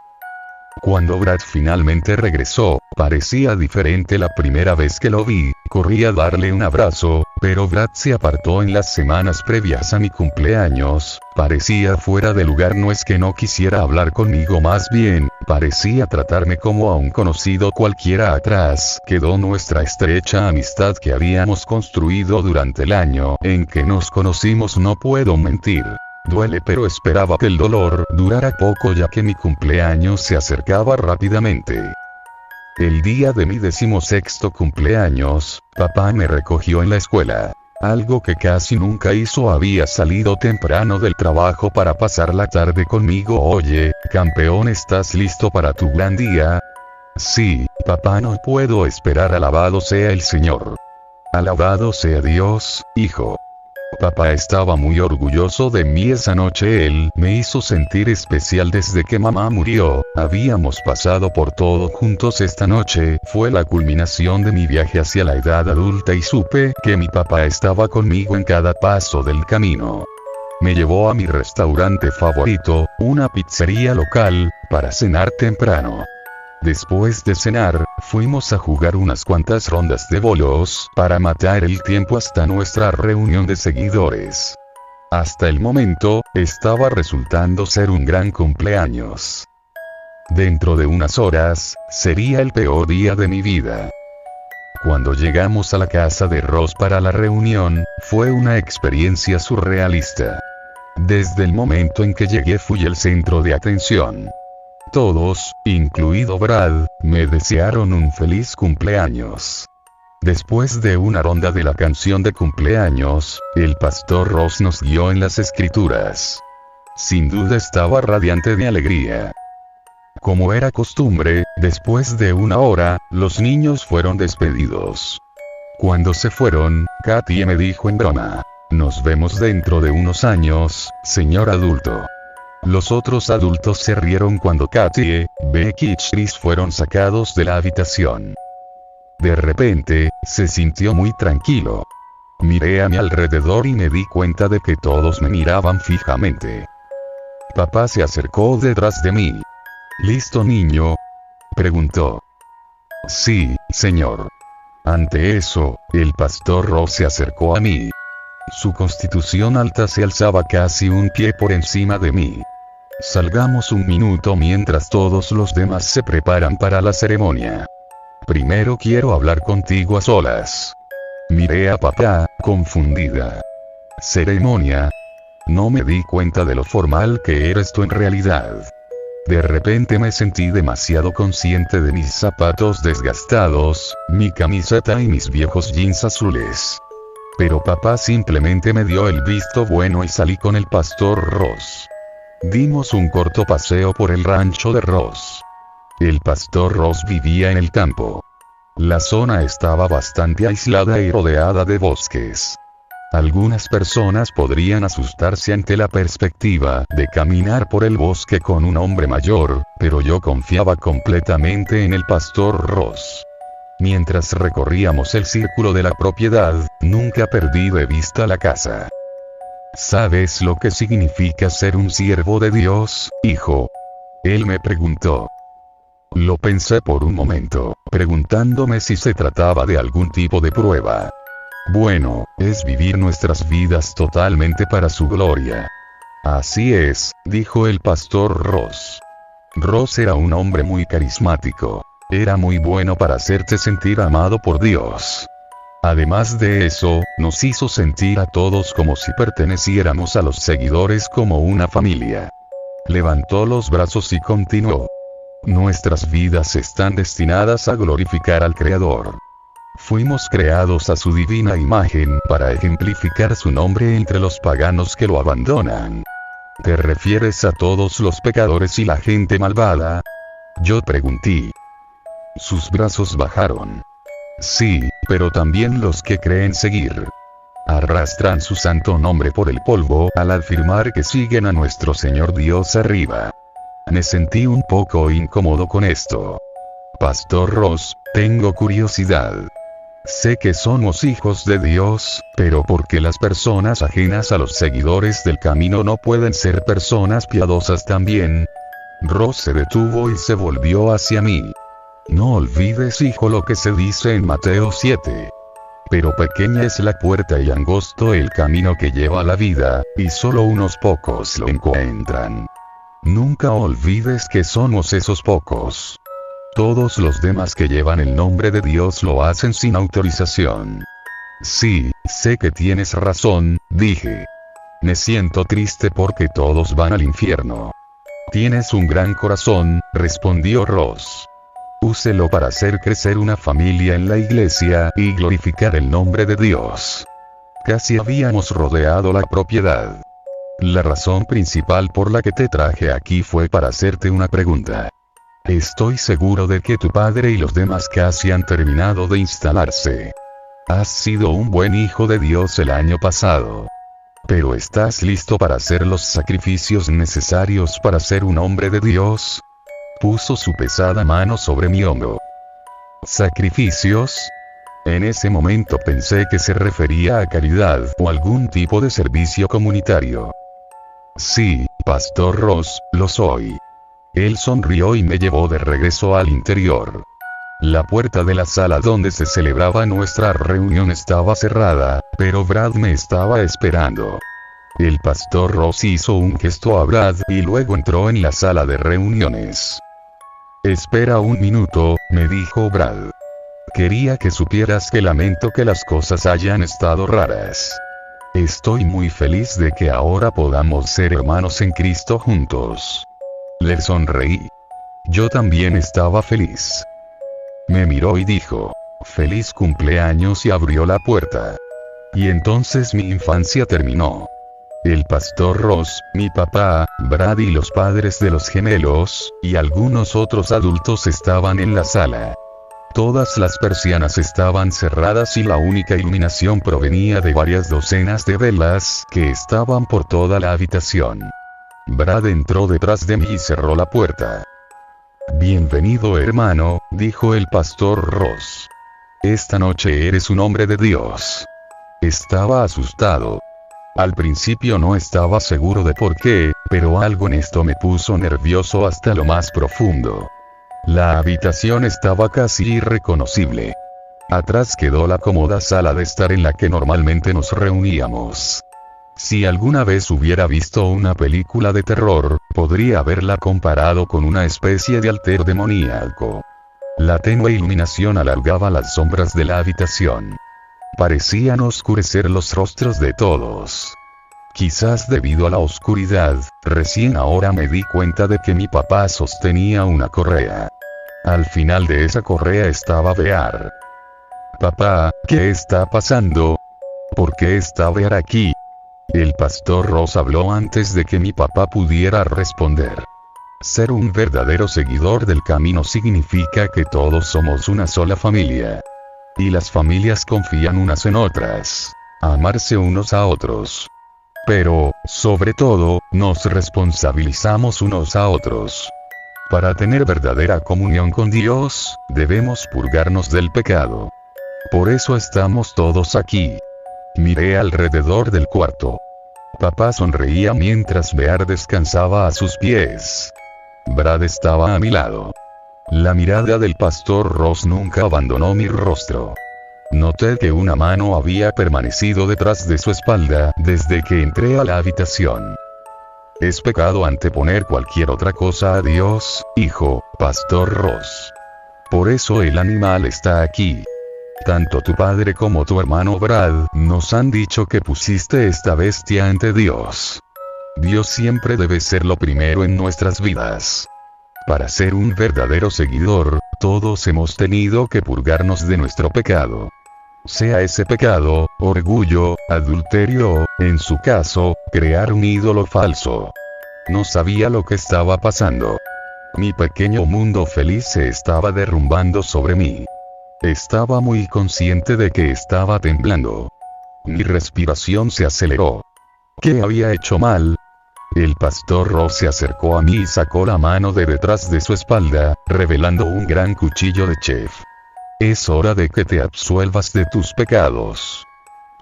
Cuando Brad finalmente regresó, parecía diferente. La primera vez que lo vi, corrí a darle un abrazo, pero Brad se apartó en las semanas previas a mi cumpleaños. Parecía fuera de lugar. No es que no quisiera hablar conmigo, más bien, parecía tratarme como a un conocido cualquiera. Atrás quedó nuestra estrecha amistad que habíamos construido durante el año en que nos conocimos. No puedo mentir. Duele, pero esperaba que el dolor durara poco, ya que mi cumpleaños se acercaba rápidamente. El día de mi 16º cumpleaños, papá me recogió en la escuela. Algo que casi nunca hizo. Había salido temprano del trabajo para pasar la tarde conmigo. Oye, campeón, ¿estás listo para tu gran día? Sí, papá, no puedo esperar. Alabado sea el Señor. Alabado sea Dios, hijo. Papá estaba muy orgulloso de mí esa noche. Él me hizo sentir especial desde que mamá murió. Habíamos pasado por todo juntos. Esta noche fue la culminación de mi viaje hacia la edad adulta y supe que mi papá estaba conmigo en cada paso del camino. Me llevó a mi restaurante favorito, una pizzería local, para cenar temprano. Después de cenar, fuimos a jugar unas cuantas rondas de bolos para matar el tiempo hasta nuestra reunión de seguidores. Hasta el momento, estaba resultando ser un gran cumpleaños. Dentro de unas horas, sería el peor día de mi vida. Cuando llegamos a la casa de Ross para la reunión, fue una experiencia surrealista. Desde el momento en que llegué fui el centro de atención. Todos, incluido Brad, me desearon un feliz cumpleaños. Después de una ronda de la canción de cumpleaños, el pastor Ross nos guió en las escrituras. Sin duda estaba radiante de alegría. Como era costumbre, después de una hora, los niños fueron despedidos. Cuando se fueron, Katie me dijo en broma: nos vemos dentro de unos años, señor adulto. Los otros adultos se rieron cuando Katie, Becky y Chris fueron sacados de la habitación. De repente, se sintió muy tranquilo. Miré a mi alrededor y me di cuenta de que todos me miraban fijamente. Papá se acercó detrás de mí. ¿Listo, niño?, preguntó. Sí, señor. Ante eso, el pastor Ross se acercó a mí. Su constitución alta se alzaba casi un pie por encima de mí. Salgamos un minuto mientras todos los demás se preparan para la ceremonia. Primero quiero hablar contigo a solas. Miré a papá, confundida. ¿Ceremonia? No me di cuenta de lo formal que era esto en realidad. De repente me sentí demasiado consciente de mis zapatos desgastados, mi camiseta y mis viejos jeans azules. Pero papá simplemente me dio el visto bueno y salí con el pastor Ross. Dimos un corto paseo por el rancho de Ross. El pastor Ross vivía en el campo. La zona estaba bastante aislada y rodeada de bosques. Algunas personas podrían asustarse ante la perspectiva de caminar por el bosque con un hombre mayor, pero yo confiaba completamente en el pastor Ross. Mientras recorríamos el círculo de la propiedad, nunca perdí de vista la casa. ¿Sabes lo que significa ser un siervo de Dios, hijo?, él me preguntó. Lo pensé por un momento, preguntándome si se trataba de algún tipo de prueba. Bueno, es vivir nuestras vidas totalmente para su gloria. Así es, dijo el pastor Ross. Ross era un hombre muy carismático. Era muy bueno para hacerte sentir amado por Dios. Además de eso, nos hizo sentir a todos como si perteneciéramos a los seguidores como una familia. Levantó los brazos y continuó. Nuestras vidas están destinadas a glorificar al Creador. Fuimos creados a su divina imagen para ejemplificar su nombre entre los paganos que lo abandonan. ¿Te refieres a todos los pecadores y la gente malvada? Yo pregunté. Sus brazos bajaron. Sí, pero también los que creen seguir. Arrastran su santo nombre por el polvo al afirmar que siguen a nuestro Señor Dios arriba. Me sentí un poco incómodo con esto. Pastor Ross, tengo curiosidad. Sé que somos hijos de Dios, pero ¿por qué las personas ajenas a los seguidores del camino no pueden ser personas piadosas también? Ross se detuvo y se volvió hacia mí. No olvides, hijo, lo que se dice en Mateo 7. Pero pequeña es la puerta y angosto el camino que lleva a la vida, y solo unos pocos lo encuentran. Nunca olvides que somos esos pocos. Todos los demás que llevan el nombre de Dios lo hacen sin autorización. Sí, sé que tienes razón, dije. Me siento triste porque todos van al infierno. Tienes un gran corazón, respondió Ross. Úselo para hacer crecer una familia en la iglesia y glorificar el nombre de Dios. Casi habíamos rodeado la propiedad. La razón principal por la que te traje aquí fue para hacerte una pregunta. Estoy seguro de que tu padre y los demás casi han terminado de instalarse. Has sido un buen hijo de Dios el año pasado. Pero ¿estás listo para hacer los sacrificios necesarios para ser un hombre de Dios? Puso su pesada mano sobre mi hombro. ¿Sacrificios? En ese momento pensé que se refería a caridad o algún tipo de servicio comunitario. Sí, Pastor Ross, lo soy. Él sonrió y me llevó de regreso al interior. La puerta de la sala donde se celebraba nuestra reunión estaba cerrada, pero Brad me estaba esperando. El Pastor Ross hizo un gesto a Brad y luego entró en la sala de reuniones. Espera un minuto, me dijo Brad. Quería que supieras que lamento que las cosas hayan estado raras. Estoy muy feliz de que ahora podamos ser hermanos en Cristo juntos. Le sonreí. Yo también estaba feliz. Me miró y dijo, feliz cumpleaños, y abrió la puerta. Y entonces mi infancia terminó. El Pastor Ross, mi papá, Brad y los padres de los gemelos, y algunos otros adultos estaban en la sala. Todas las persianas estaban cerradas y la única iluminación provenía de varias docenas de velas que estaban por toda la habitación. Brad entró detrás de mí y cerró la puerta. Bienvenido, hermano, dijo el Pastor Ross. Esta noche eres un hombre de Dios. Estaba asustado. Al principio no estaba seguro de por qué, pero algo en esto me puso nervioso hasta lo más profundo. La habitación estaba casi irreconocible. Atrás quedó la cómoda sala de estar en la que normalmente nos reuníamos. Si alguna vez hubiera visto una película de terror, podría haberla comparado con una especie de altar demoníaco. La tenue iluminación alargaba las sombras de la habitación. Parecían oscurecer los rostros de todos. Quizás debido a la oscuridad, recién ahora me di cuenta de que mi papá sostenía una correa. Al final de esa correa estaba Bear. Papá, ¿qué está pasando? ¿Por qué está Bear aquí? El Pastor Ross habló antes de que mi papá pudiera responder. Ser un verdadero seguidor del camino significa que todos somos una sola familia. Y las familias confían unas en otras. Amarse unos a otros. Pero, sobre todo, nos responsabilizamos unos a otros. Para tener verdadera comunión con Dios, debemos purgarnos del pecado. Por eso estamos todos aquí. Miré alrededor del cuarto. Papá sonreía mientras Bear descansaba a sus pies. Brad estaba a mi lado. La mirada del Pastor Ross nunca abandonó mi rostro. Noté que una mano había permanecido detrás de su espalda desde que entré a la habitación. Es pecado anteponer cualquier otra cosa a Dios, hijo, Pastor Ross. Por eso el animal está aquí. Tanto tu padre como tu hermano Brad nos han dicho que pusiste esta bestia ante Dios. Dios siempre debe ser lo primero en nuestras vidas. Para ser un verdadero seguidor, Todos hemos tenido que purgarnos de nuestro pecado. Sea ese pecado, orgullo, adulterio o, en su caso, crear un ídolo falso. No sabía lo que estaba pasando. Mi pequeño mundo feliz se estaba derrumbando sobre mí. Estaba muy consciente de que estaba temblando. Mi respiración se aceleró. ¿Qué había hecho mal? El pastor Ross se acercó a mí y sacó la mano de detrás de su espalda, revelando un gran cuchillo de chef. Es hora de que te absuelvas de tus pecados.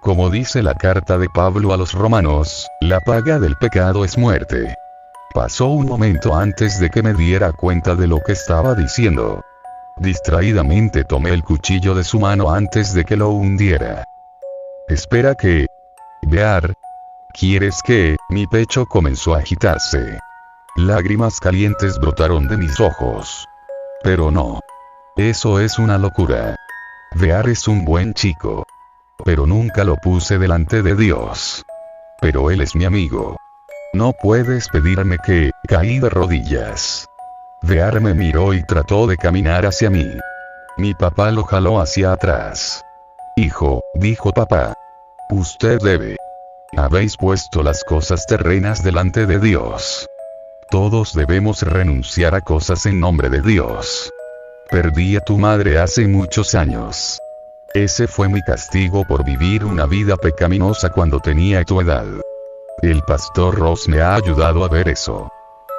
Como dice la carta de Pablo a los romanos, la paga del pecado es muerte. Pasó un momento antes de que me diera cuenta de lo que estaba diciendo. Distraídamente tomé el cuchillo de su mano antes de que lo hundiera. Espera que... Bear. ¿Quieres que? Mi pecho comenzó a agitarse. Lágrimas calientes brotaron de mis ojos. Pero no. Eso es una locura. Bear es un buen chico. Pero nunca lo puse delante de Dios. Pero él es mi amigo. No puedes pedirme que... Caí de rodillas. Bear me miró y trató de caminar hacia mí. Mi papá lo jaló hacia atrás. Hijo, dijo papá. Usted debe. Habéis puesto las cosas terrenas delante de Dios. Todos debemos renunciar a cosas en nombre de Dios. Perdí a tu madre hace muchos años. Ese fue mi castigo por vivir una vida pecaminosa cuando tenía tu edad. El pastor Ross me ha ayudado a ver eso.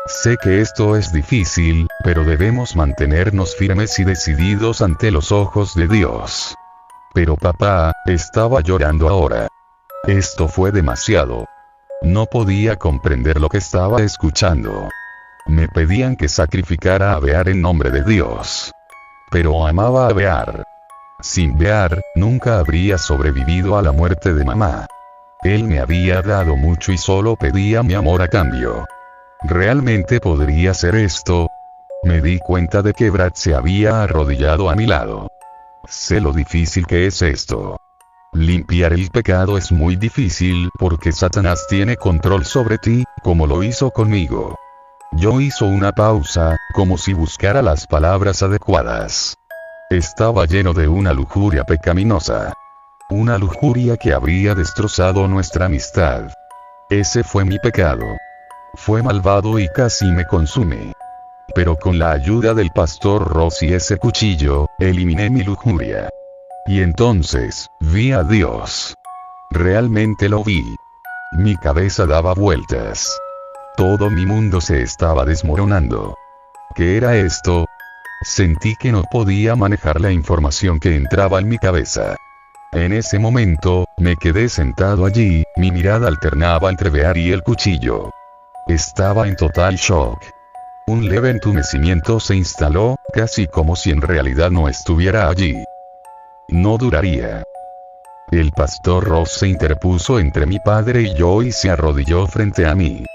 Sé que esto es difícil, pero debemos mantenernos firmes y decididos ante los ojos de Dios. Pero papá, estaba llorando ahora. Esto fue demasiado. No podía comprender lo que estaba escuchando. Me pedían que sacrificara a Bear en nombre de Dios. Pero amaba a Bear. Sin Bear, nunca habría sobrevivido a la muerte de mamá. Él me había dado mucho y solo pedía mi amor a cambio. ¿Realmente podría hacer esto? Me di cuenta de que Brad se había arrodillado a mi lado. Sé lo difícil que es esto. Limpiar el pecado es muy difícil porque Satanás tiene control sobre ti, como lo hizo conmigo. Yo hizo una pausa, como si buscara las palabras adecuadas. Estaba lleno de una lujuria pecaminosa. Una lujuria que habría destrozado nuestra amistad. Ese fue mi pecado. Fue malvado y casi me consume. Pero con la ayuda del pastor Ross y ese cuchillo, eliminé mi lujuria. Y entonces, vi a Dios. Realmente lo vi. Mi cabeza daba vueltas. Todo mi mundo se estaba desmoronando. ¿Qué era esto? Sentí que no podía manejar la información que entraba en mi cabeza. En ese momento, me quedé sentado allí, mi mirada alternaba entre Bear y el cuchillo. Estaba en total shock. Un leve entumecimiento se instaló, casi como si en realidad no estuviera allí. No duraría. El pastor Ross se interpuso entre mi padre y yo y se arrodilló frente a mí.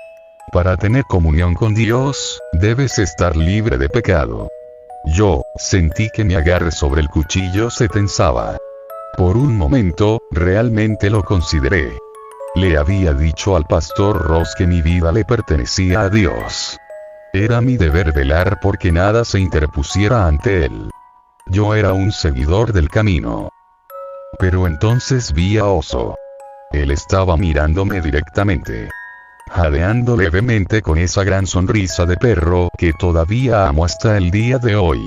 Para tener comunión con Dios, debes estar libre de pecado. Yo sentí que mi agarre sobre el cuchillo se tensaba. Por un momento, realmente lo consideré. Le había dicho al pastor Ross que mi vida le pertenecía a Dios. Era mi deber velar porque nada se interpusiera ante él. Yo era un seguidor del camino. Pero entonces vi a Oso. Él estaba mirándome directamente. Jadeando levemente con esa gran sonrisa de perro que todavía amo hasta el día de hoy.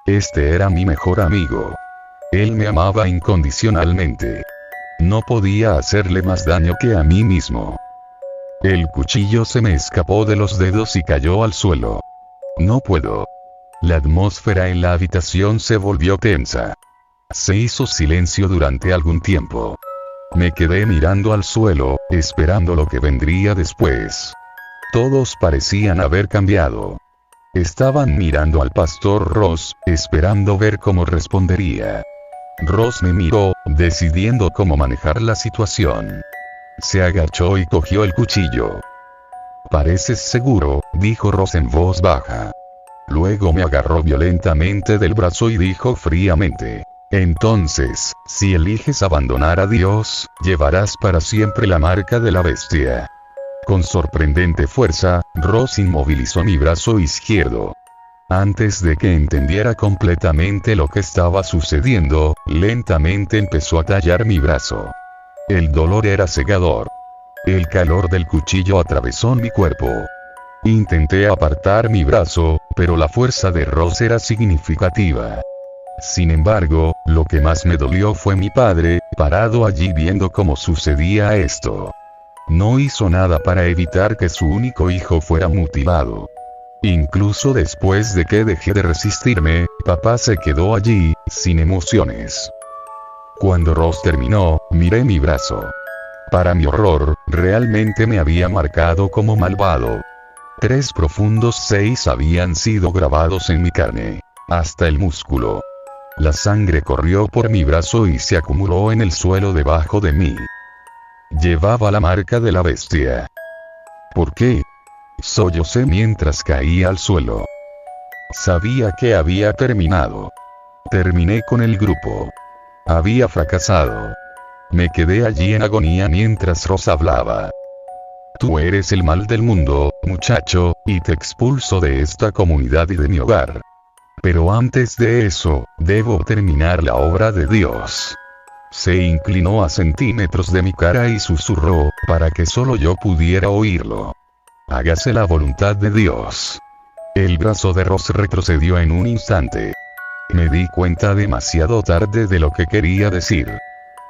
Este era mi mejor amigo. Él me amaba incondicionalmente. No podía hacerle más daño que a mí mismo. El cuchillo se me escapó de los dedos y cayó al suelo. No puedo. La atmósfera en la habitación se volvió tensa. Se hizo silencio durante algún tiempo. Me quedé mirando al suelo, esperando lo que vendría después. Todos parecían haber cambiado. Estaban mirando al pastor Ross, esperando ver cómo respondería. Ross me miró, decidiendo cómo manejar la situación. Se agachó y cogió el cuchillo. «¿Pareces seguro?», dijo Ross en voz baja. Luego me agarró violentamente del brazo y dijo fríamente: «Entonces, si eliges abandonar a Dios, llevarás para siempre la marca de la bestia». Con sorprendente fuerza, Ross inmovilizó mi brazo izquierdo. Antes de que entendiera completamente lo que estaba sucediendo, lentamente empezó a tallar mi brazo. El dolor era cegador. El calor del cuchillo atravesó mi cuerpo. Intenté apartar mi brazo, pero la fuerza de Ross era significativa. Sin embargo, lo que más me dolió fue mi padre, parado allí viendo cómo sucedía esto. No hizo nada para evitar que su único hijo fuera mutilado. Incluso después de que dejé de resistirme, papá se quedó allí, sin emociones. Cuando Ross terminó, miré mi brazo. Para mi horror, realmente me había marcado como malvado. 3 profundos 6 habían sido grabados en mi carne, hasta el músculo. La sangre corrió por mi brazo y se acumuló en el suelo debajo de mí. Llevaba la marca de la bestia. ¿Por qué? Sollocé mientras caía al suelo. Sabía que había terminado. Terminé con el grupo. Había fracasado. Me quedé allí en agonía mientras Ross hablaba. Tú eres el mal del mundo, muchacho, y te expulso de esta comunidad y de mi hogar. Pero antes de eso, debo terminar la obra de Dios. Se inclinó a centímetros de mi cara y susurró, para que solo yo pudiera oírlo. Hágase la voluntad de Dios. El brazo de Ross retrocedió en un instante. Me di cuenta demasiado tarde de lo que quería decir.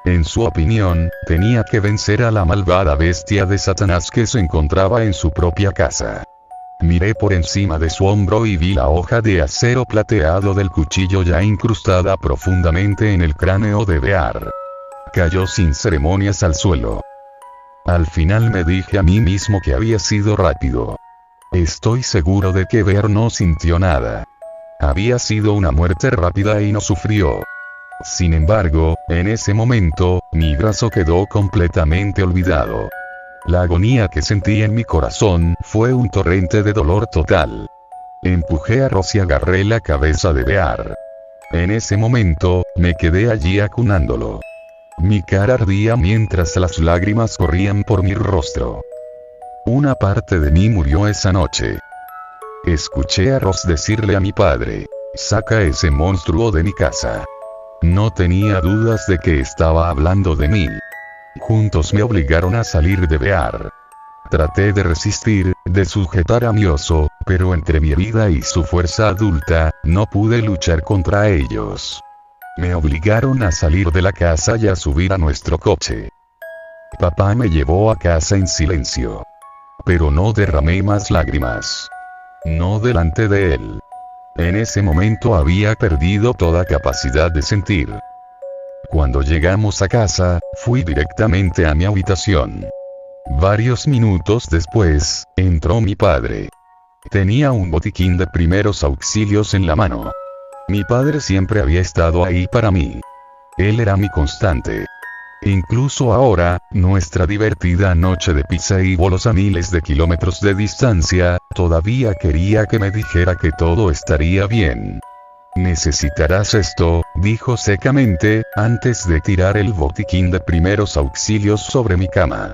En su opinión, tenía que vencer a la malvada bestia de Satanás que se encontraba en su propia casa. Miré por encima de su hombro y vi la hoja de acero plateado del cuchillo ya incrustada profundamente en el cráneo de Bear. Cayó sin ceremonias al suelo. Al final me dije a mí mismo que había sido rápido. Estoy seguro de que Bear no sintió nada. Había sido una muerte rápida y no sufrió. Sin embargo, en ese momento, mi brazo quedó completamente olvidado. La agonía que sentí en mi corazón fue un torrente de dolor total. Empujé a Ross y agarré la cabeza de Bear. En ese momento, me quedé allí acunándolo. Mi cara ardía mientras las lágrimas corrían por mi rostro. Una parte de mí murió esa noche. Escuché a Ross decirle a mi padre, saca ese monstruo de mi casa. No tenía dudas de que estaba hablando de mí. Juntos me obligaron a salir de Bear. Traté de resistir, de sujetar a mi oso, pero entre mi herida y su fuerza adulta, no pude luchar contra ellos. Me obligaron a salir de la casa y a subir a nuestro coche. Papá me llevó a casa en silencio. Pero no derramé más lágrimas. No delante de él. En ese momento había perdido toda capacidad de sentir. Cuando llegamos a casa, fui directamente a mi habitación. Varios minutos después, entró mi padre. Tenía un botiquín de primeros auxilios en la mano. Mi padre siempre había estado ahí para mí. Él era mi constante. Incluso ahora, nuestra divertida noche de pizza y bolos a miles de kilómetros de distancia, todavía quería que me dijera que todo estaría bien. Necesitarás esto, dijo secamente, antes de tirar el botiquín de primeros auxilios sobre mi cama.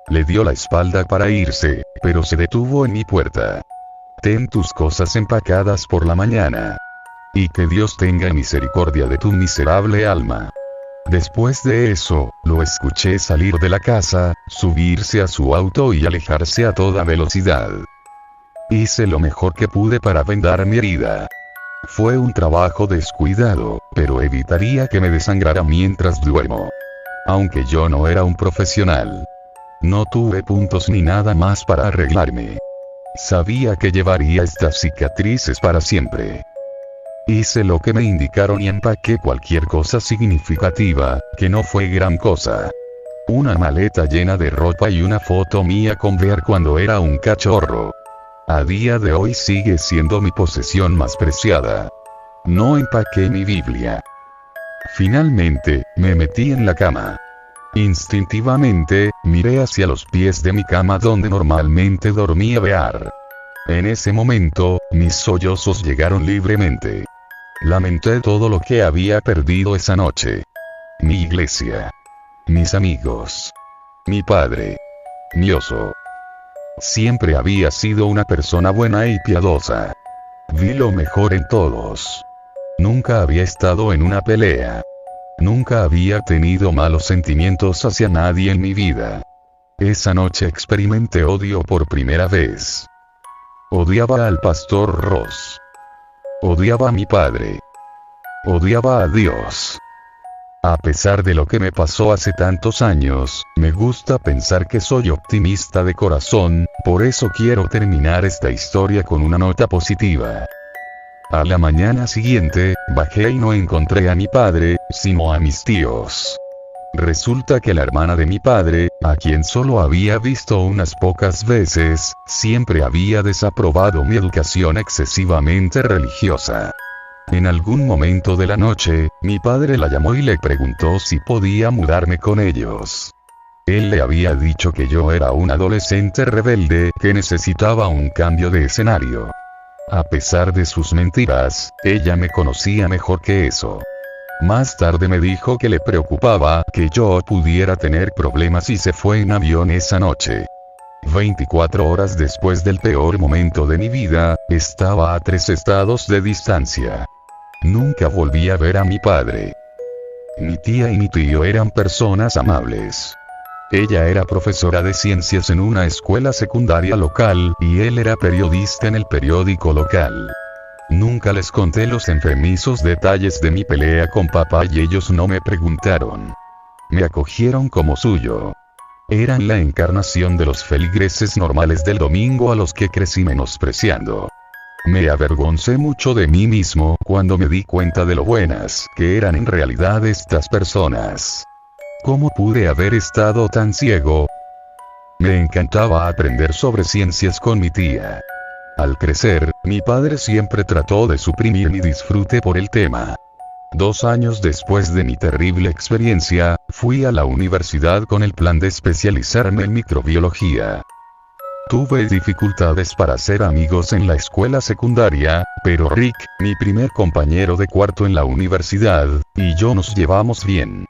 Le dio la espalda para irse, pero se detuvo en mi puerta. Ten tus cosas empacadas por la mañana. Y que Dios tenga misericordia de tu miserable alma. Después de eso, lo escuché salir de la casa, subirse a su auto y alejarse a toda velocidad. Hice lo mejor que pude para vendar mi herida. Fue un trabajo descuidado, pero evitaría que me desangrara mientras duermo. Aunque yo no era un profesional. No tuve puntos ni nada más para arreglarme. Sabía que llevaría estas cicatrices para siempre. Hice lo que me indicaron y empaqué cualquier cosa significativa, que no fue gran cosa. Una maleta llena de ropa y una foto mía con Bear cuando era un cachorro. A día de hoy sigue siendo mi posesión más preciada. No empaqué mi Biblia. Finalmente, me metí en la cama. Instintivamente, miré hacia los pies de mi cama donde normalmente dormía Bear. En ese momento, mis sollozos llegaron libremente. Lamenté todo lo que había perdido esa noche. Mi iglesia. Mis amigos. Mi padre. Mi oso. Siempre había sido una persona buena y piadosa. Vi lo mejor en todos. Nunca había estado en una pelea. Nunca había tenido malos sentimientos hacia nadie en mi vida. Esa noche experimenté odio por primera vez. Odiaba al pastor Ross. Odiaba a mi padre. Odiaba a Dios. A pesar de lo que me pasó hace tantos años, me gusta pensar que soy optimista de corazón, por eso quiero terminar esta historia con una nota positiva. A la mañana siguiente, bajé y no encontré a mi padre, sino a mis tíos. Resulta que la hermana de mi padre, a quien solo había visto unas pocas veces, siempre había desaprobado mi educación excesivamente religiosa. En algún momento de la noche, mi padre la llamó y le preguntó si podía mudarme con ellos. Él le había dicho que yo era un adolescente rebelde que necesitaba un cambio de escenario. A pesar de sus mentiras, ella me conocía mejor que eso. Más tarde me dijo que le preocupaba que yo pudiera tener problemas y se fue en avión esa noche. 24 horas después del peor momento de mi vida, estaba a 3 estados de distancia. Nunca volví a ver a mi padre. Mi tía y mi tío eran personas amables. Ella era profesora de ciencias en una escuela secundaria local, y él era periodista en el periódico local. Nunca les conté los enfermizos detalles de mi pelea con papá y ellos no me preguntaron. Me acogieron como suyo. Eran la encarnación de los feligreses normales del domingo a los que crecí menospreciando. Me avergoncé mucho de mí mismo cuando me di cuenta de lo buenas que eran en realidad estas personas. ¿Cómo pude haber estado tan ciego? Me encantaba aprender sobre ciencias con mi tía. Al crecer, mi padre siempre trató de suprimir mi disfrute por el tema. 2 años después de mi terrible experiencia, fui a la universidad con el plan de especializarme en microbiología. Tuve dificultades para hacer amigos en la escuela secundaria, pero Rick, mi primer compañero de cuarto en la universidad, y yo nos llevamos bien.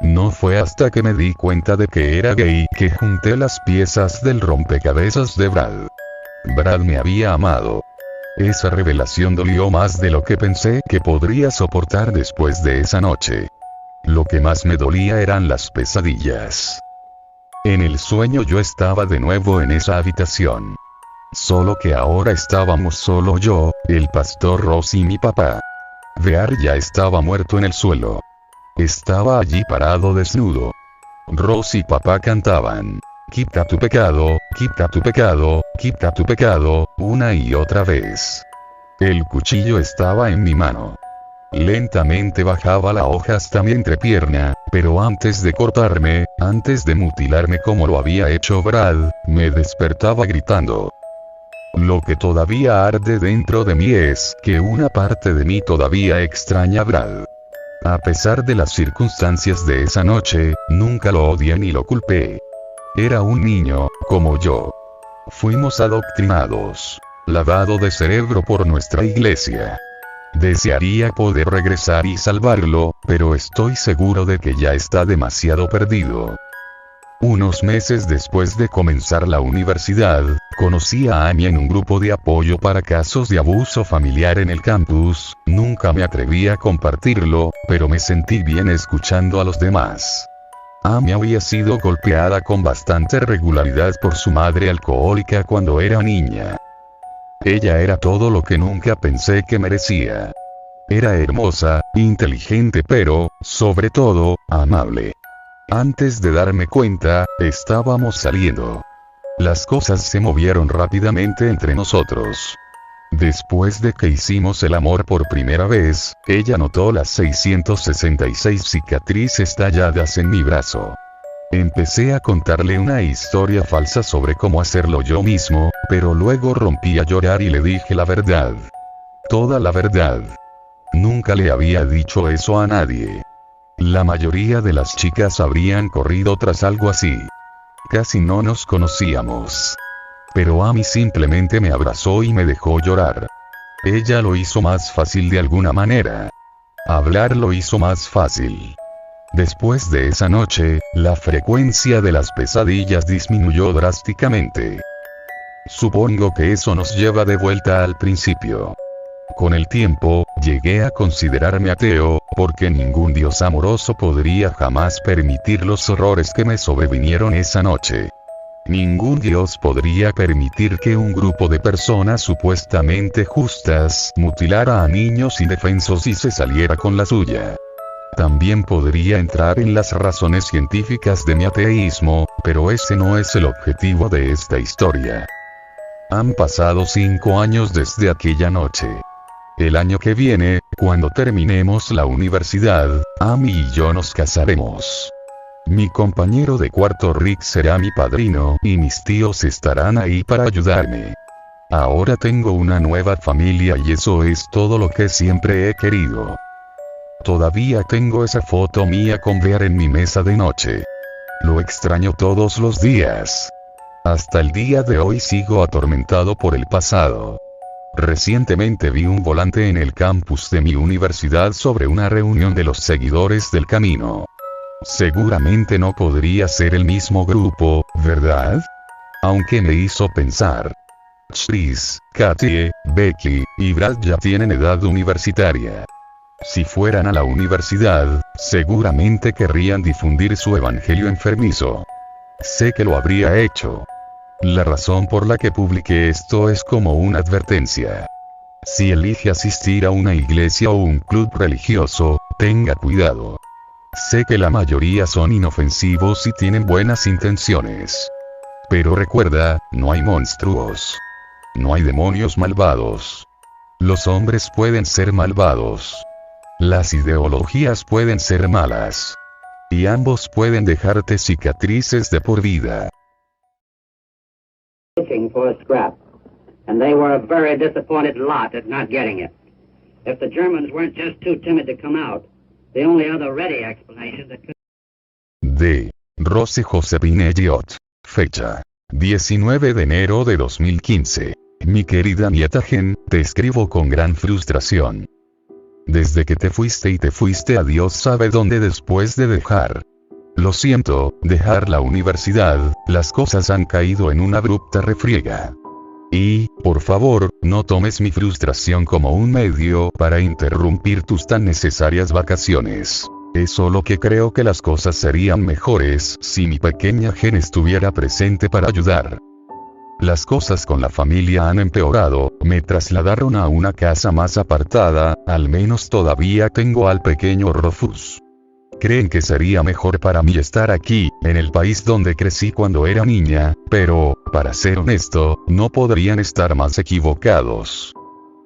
No fue hasta que me di cuenta de que era gay que junté las piezas del rompecabezas de Brad. Brad me había amado. Esa revelación dolió más de lo que pensé que podría soportar después de esa noche. Lo que más me dolía eran las pesadillas. En el sueño yo estaba de nuevo en esa habitación. Solo que ahora estábamos solo yo, el pastor Ross y mi papá. Bear ya estaba muerto en el suelo. Estaba allí parado desnudo. Ross y papá cantaban: "Quita tu pecado, quita tu pecado, quita tu pecado", una y otra vez. El cuchillo estaba en mi mano. Lentamente bajaba la hoja hasta mi entrepierna, pero antes de cortarme, antes de mutilarme como lo había hecho Brad, me despertaba gritando. Lo que todavía arde dentro de mí es que una parte de mí todavía extraña a Brad. A pesar de las circunstancias de esa noche, nunca lo odié ni lo culpé. Era un niño, como yo. Fuimos adoctrinados, lavado de cerebro por nuestra iglesia. Desearía poder regresar y salvarlo, pero estoy seguro de que ya está demasiado perdido. Unos meses después de comenzar la universidad, conocí a Amy en un grupo de apoyo para casos de abuso familiar en el campus. Nunca me atreví a compartirlo, pero me sentí bien escuchando a los demás. Amy había sido golpeada con bastante regularidad por su madre alcohólica cuando era niña. Ella era todo lo que nunca pensé que merecía. Era hermosa, inteligente pero, sobre todo, amable. Antes de darme cuenta, estábamos saliendo. Las cosas se movieron rápidamente entre nosotros. Después de que hicimos el amor por primera vez, ella notó las 666 cicatrices talladas en mi brazo. Empecé a contarle una historia falsa sobre cómo hacerlo yo mismo, pero luego rompí a llorar y le dije la verdad. Toda la verdad. Nunca le había dicho eso a nadie. La mayoría de las chicas habrían corrido tras algo así. Casi no nos conocíamos. Pero Amy simplemente me abrazó y me dejó llorar. Ella lo hizo más fácil de alguna manera. Hablar lo hizo más fácil. Después de esa noche, la frecuencia de las pesadillas disminuyó drásticamente. Supongo que eso nos lleva de vuelta al principio. Con el tiempo, llegué a considerarme ateo, porque ningún Dios amoroso podría jamás permitir los horrores que me sobrevinieron esa noche. Ningún Dios podría permitir que un grupo de personas supuestamente justas mutilara a niños indefensos y se saliera con la suya. También podría entrar en las razones científicas de mi ateísmo, pero ese no es el objetivo de esta historia. Han pasado 5 años desde aquella noche. El año que viene, cuando terminemos la universidad, Amy y yo nos casaremos. Mi compañero de cuarto Rick será mi padrino y mis tíos estarán ahí para ayudarme. Ahora tengo una nueva familia y eso es todo lo que siempre he querido. Todavía tengo esa foto mía con Bear en mi mesa de noche. Lo extraño todos los días. Hasta el día de hoy sigo atormentado por el pasado. Recientemente vi un volante en el campus de mi universidad sobre una reunión de los seguidores del camino. Seguramente no podría ser el mismo grupo, ¿verdad? Aunque me hizo pensar. Chris, Katie, Becky y Brad ya tienen edad universitaria. Si fueran a la universidad, seguramente querrían difundir su evangelio enfermizo. Sé que lo habría hecho. La razón por la que publiqué esto es como una advertencia. Si elige asistir a una iglesia o un club religioso, tenga cuidado. Sé que la mayoría son inofensivos y tienen buenas intenciones. Pero recuerda, no hay monstruos. No hay demonios malvados. Los hombres pueden ser malvados. Las ideologías pueden ser malas. Y ambos pueden dejarte cicatrices de por vida. Looking for a scrap, and they were a very disappointed lot at not getting it. If the Germans weren't just too timid to come out, the only other ready explanation that could... De Rose Josephine Elliot. Fecha: 19 de enero de 2015. Mi querida nieta Jen, te escribo con gran frustración. Desde que te fuiste a Dios sabe dónde después de dejar. Lo siento, dejar la universidad, las cosas han caído en una abrupta refriega. Y, por favor, no tomes mi frustración como un medio para interrumpir tus tan necesarias vacaciones. Es solo que creo que las cosas serían mejores si mi pequeña Jen estuviera presente para ayudar. Las cosas con la familia han empeorado, me trasladaron a una casa más apartada, al menos todavía tengo al pequeño Rufus. Creen que sería mejor para mí estar aquí, en el país donde crecí cuando era niña, pero, para ser honesto, no podrían estar más equivocados.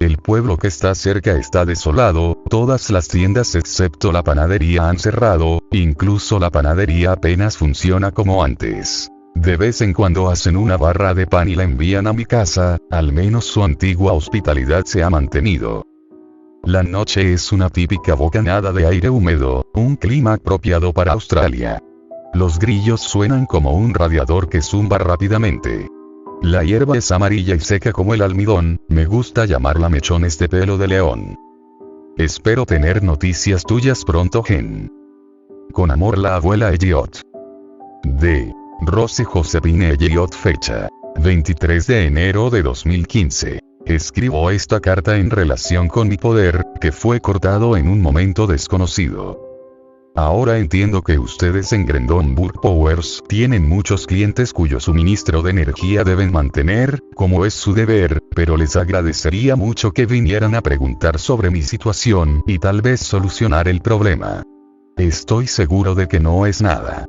El pueblo que está cerca está desolado, todas las tiendas excepto la panadería han cerrado, incluso la panadería apenas funciona como antes. De vez en cuando hacen una barra de pan y la envían a mi casa, al menos su antigua hospitalidad se ha mantenido. La noche es una típica bocanada de aire húmedo, un clima apropiado para Australia. Los grillos suenan como un radiador que zumba rápidamente. La hierba es amarilla y seca como el almidón, me gusta llamarla mechones de pelo de león. Espero tener noticias tuyas pronto, Jen. Con amor, la abuela Elliot. De Rose Josephine Elliot. Fecha: 23 de enero de 2015. Escribo esta carta en relación con mi poder, que fue cortado en un momento desconocido. Ahora entiendo que ustedes en Grendonburg Powers tienen muchos clientes cuyo suministro de energía deben mantener, como es su deber, pero les agradecería mucho que vinieran a preguntar sobre mi situación y tal vez solucionar el problema. Estoy seguro de que no es nada.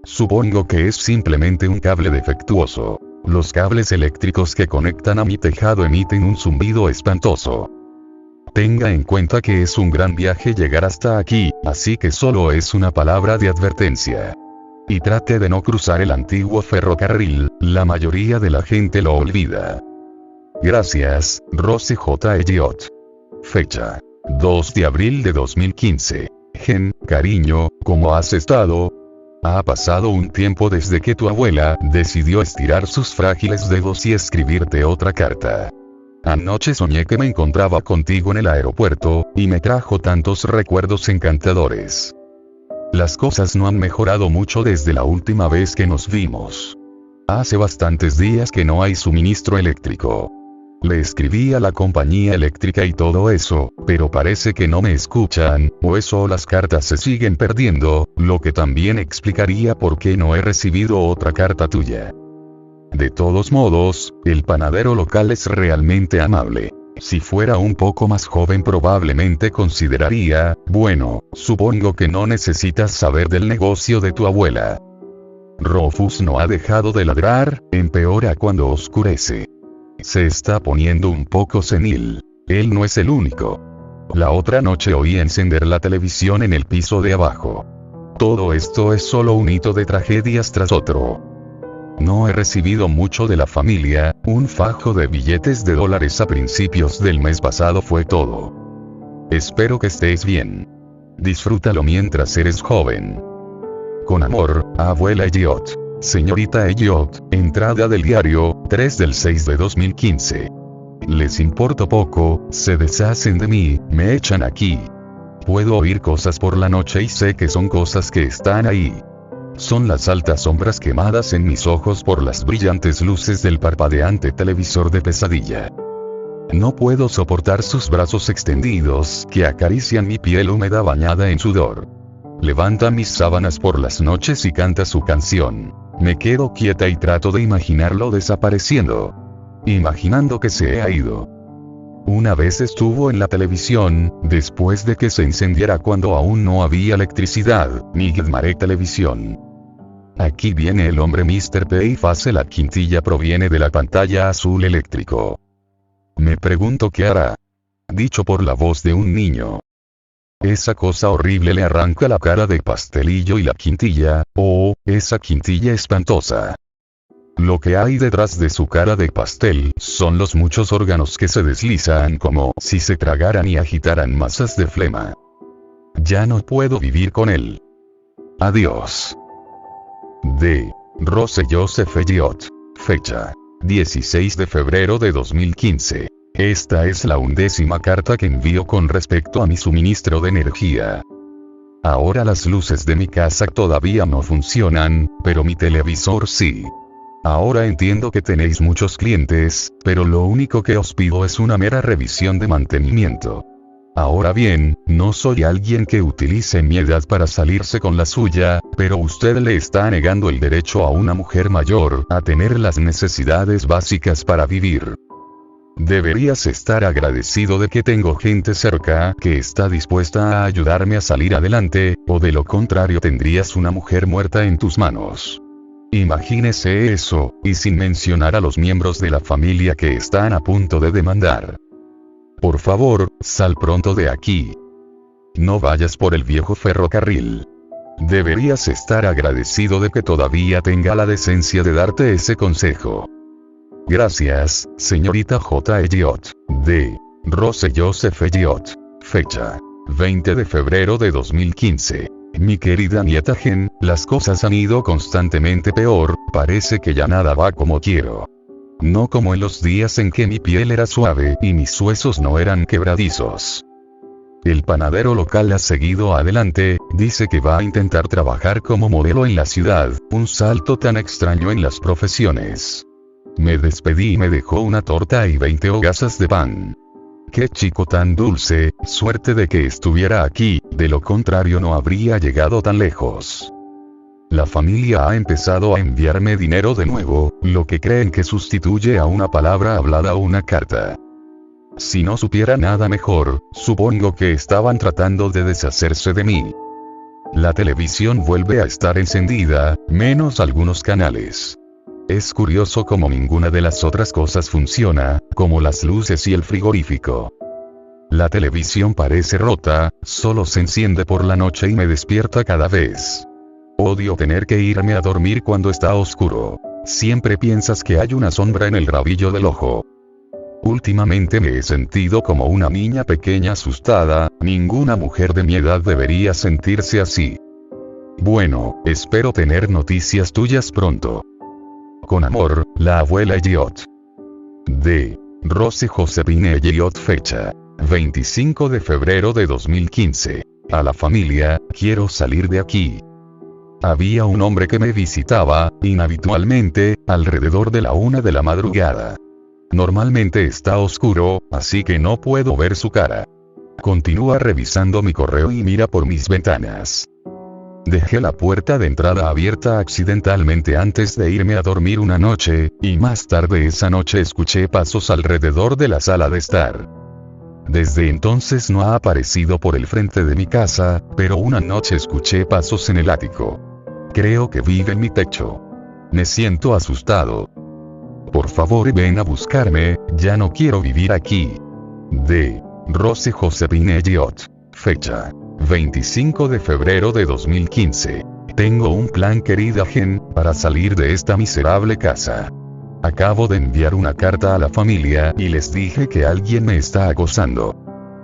Supongo que es simplemente un cable defectuoso. Los cables eléctricos que conectan a mi tejado emiten un zumbido espantoso. Tenga en cuenta que es un gran viaje llegar hasta aquí, así que solo es una palabra de advertencia. Y trate de no cruzar el antiguo ferrocarril, la mayoría de la gente lo olvida. Gracias, Rose J. Elliot. Fecha: 2 de abril de 2015. Jen, cariño, ¿cómo has estado? Ha pasado un tiempo desde que tu abuela decidió estirar sus frágiles dedos y escribirte otra carta. Anoche soñé que me encontraba contigo en el aeropuerto, y me trajo tantos recuerdos encantadores. Las cosas no han mejorado mucho desde la última vez que nos vimos. Hace bastantes días que no hay suministro eléctrico. Le escribí a la compañía eléctrica y todo eso, pero parece que no me escuchan, o eso o las cartas se siguen perdiendo, lo que también explicaría por qué no he recibido otra carta tuya. De todos modos, el panadero local es realmente amable. Si fuera un poco más joven probablemente consideraría, bueno, supongo que no necesitas saber del negocio de tu abuela. Rufus no ha dejado de ladrar, empeora cuando oscurece. Se está poniendo un poco senil. Él no es el único. La otra noche oí encender la televisión en el piso de abajo. Todo esto es solo un hito de tragedias tras otro. No he recibido mucho de la familia, un fajo de billetes de dólares a principios del mes pasado fue todo. Espero que estés bien. Disfrútalo mientras eres joven. Con amor, abuela Elliot. Señorita Elliot, entrada del diario, 3/6/2015. Les importo poco, se deshacen de mí, me echan aquí. Puedo oír cosas por la noche y sé que son cosas que están ahí. Son las altas sombras quemadas en mis ojos por las brillantes luces del parpadeante televisor de pesadilla. No puedo soportar sus brazos extendidos que acarician mi piel húmeda bañada en sudor. Levanta mis sábanas por las noches y canta su canción. Me quedo quieta y trato de imaginarlo desapareciendo. Imaginando que se ha ido. Una vez estuvo en la televisión, después de que se encendiera cuando aún no había electricidad, ni Gilmare televisión. Aquí viene el hombre Mr. Payface, la quintilla proviene de la pantalla azul eléctrico. Me pregunto qué hará. Dicho por la voz de un niño. Esa cosa horrible le arranca la cara de pastelillo y la quintilla, oh, esa quintilla espantosa. Lo que hay detrás de su cara de pastel son los muchos órganos que se deslizan como si se tragaran y agitaran masas de flema. Ya no puedo vivir con él. Adiós. D. Rose Joseph Elliot. Fecha: 16 de febrero de 2015. Esta es la 11ª carta que envío con respecto a mi suministro de energía. Ahora las luces de mi casa todavía no funcionan, pero mi televisor sí. Ahora entiendo que tenéis muchos clientes, pero lo único que os pido es una mera revisión de mantenimiento. Ahora bien, no soy alguien que utilice mi edad para salirse con la suya, pero usted le está negando el derecho a una mujer mayor a tener las necesidades básicas para vivir. Deberías estar agradecido de que tengo gente cerca que está dispuesta a ayudarme a salir adelante, o de lo contrario tendrías una mujer muerta en tus manos. Imagínese eso, y sin mencionar a los miembros de la familia que están a punto de demandar. Por favor, sal pronto de aquí. No vayas por el viejo ferrocarril. Deberías estar agradecido de que todavía tenga la decencia de darte ese consejo. Gracias, señorita J. Elliot. D. Rose Joseph Elliot. Fecha: 20 de febrero de 2015. Mi querida nieta Jen, las cosas han ido constantemente peor, parece que ya nada va como quiero. No como en los días en que mi piel era suave y mis huesos no eran quebradizos. El panadero local ha seguido adelante, dice que va a intentar trabajar como modelo en la ciudad, un salto tan extraño en las profesiones. Me despedí y me dejó una torta y 20 hogazas de pan. Qué chico tan dulce, suerte de que estuviera aquí, de lo contrario no habría llegado tan lejos. La familia ha empezado a enviarme dinero de nuevo, lo que creen que sustituye a una palabra hablada o una carta. Si no supiera nada mejor, supongo que estaban tratando de deshacerse de mí. La televisión vuelve a estar encendida, menos algunos canales. Es curioso como ninguna de las otras cosas funciona, como las luces y el frigorífico. La televisión parece rota, solo se enciende por la noche y me despierta cada vez. Odio tener que irme a dormir cuando está oscuro. Siempre piensas que hay una sombra en el rabillo del ojo. Últimamente me he sentido como una niña pequeña asustada, ninguna mujer de mi edad debería sentirse así. Bueno, espero tener noticias tuyas pronto. Con amor, la abuela Elliot. D. Rose Josephine Elliot. Fecha: 25 de febrero de 2015. A la familia, quiero salir de aquí. Había un hombre que me visitaba, inhabitualmente, alrededor de la 1 de la madrugada. Normalmente está oscuro, así que no puedo ver su cara. Continúa revisando mi correo y mira por mis ventanas. Dejé la puerta de entrada abierta accidentalmente antes de irme a dormir una noche, y más tarde esa noche escuché pasos alrededor de la sala de estar. Desde entonces no ha aparecido por el frente de mi casa, pero una noche escuché pasos en el ático. Creo que vive en mi techo. Me siento asustado. Por favor ven a buscarme, ya no quiero vivir aquí. D. Rose Josephine Elliott. Fecha: 25 de febrero de 2015. Tengo un plan, querida Jen, para salir de esta miserable casa. Acabo de enviar una carta a la familia y les dije que alguien me está acosando.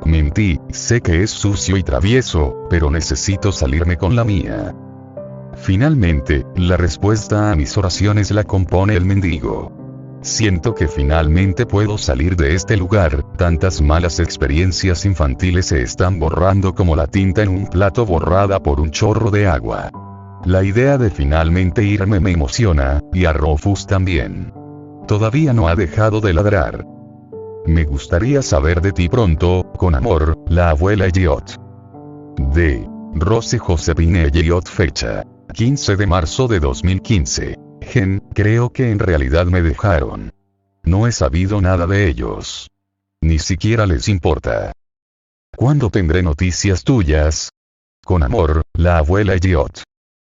Mentí, sé que es sucio y travieso, pero necesito salirme con la mía. Finalmente, la respuesta a mis oraciones la compone el mendigo. Siento que finalmente puedo salir de este lugar, tantas malas experiencias infantiles se están borrando como la tinta en un plato borrada por un chorro de agua. La idea de finalmente irme me emociona, y a Rufus también. Todavía no ha dejado de ladrar. Me gustaría saber de ti pronto, con amor, la abuela Elliott. D. Rose Josephine Elliott. Fecha: 15 de marzo de 2015. Jen, creo que en realidad me dejaron. No he sabido nada de ellos. Ni siquiera les importa. ¿Cuándo tendré noticias tuyas? Con amor, la abuela Elliott.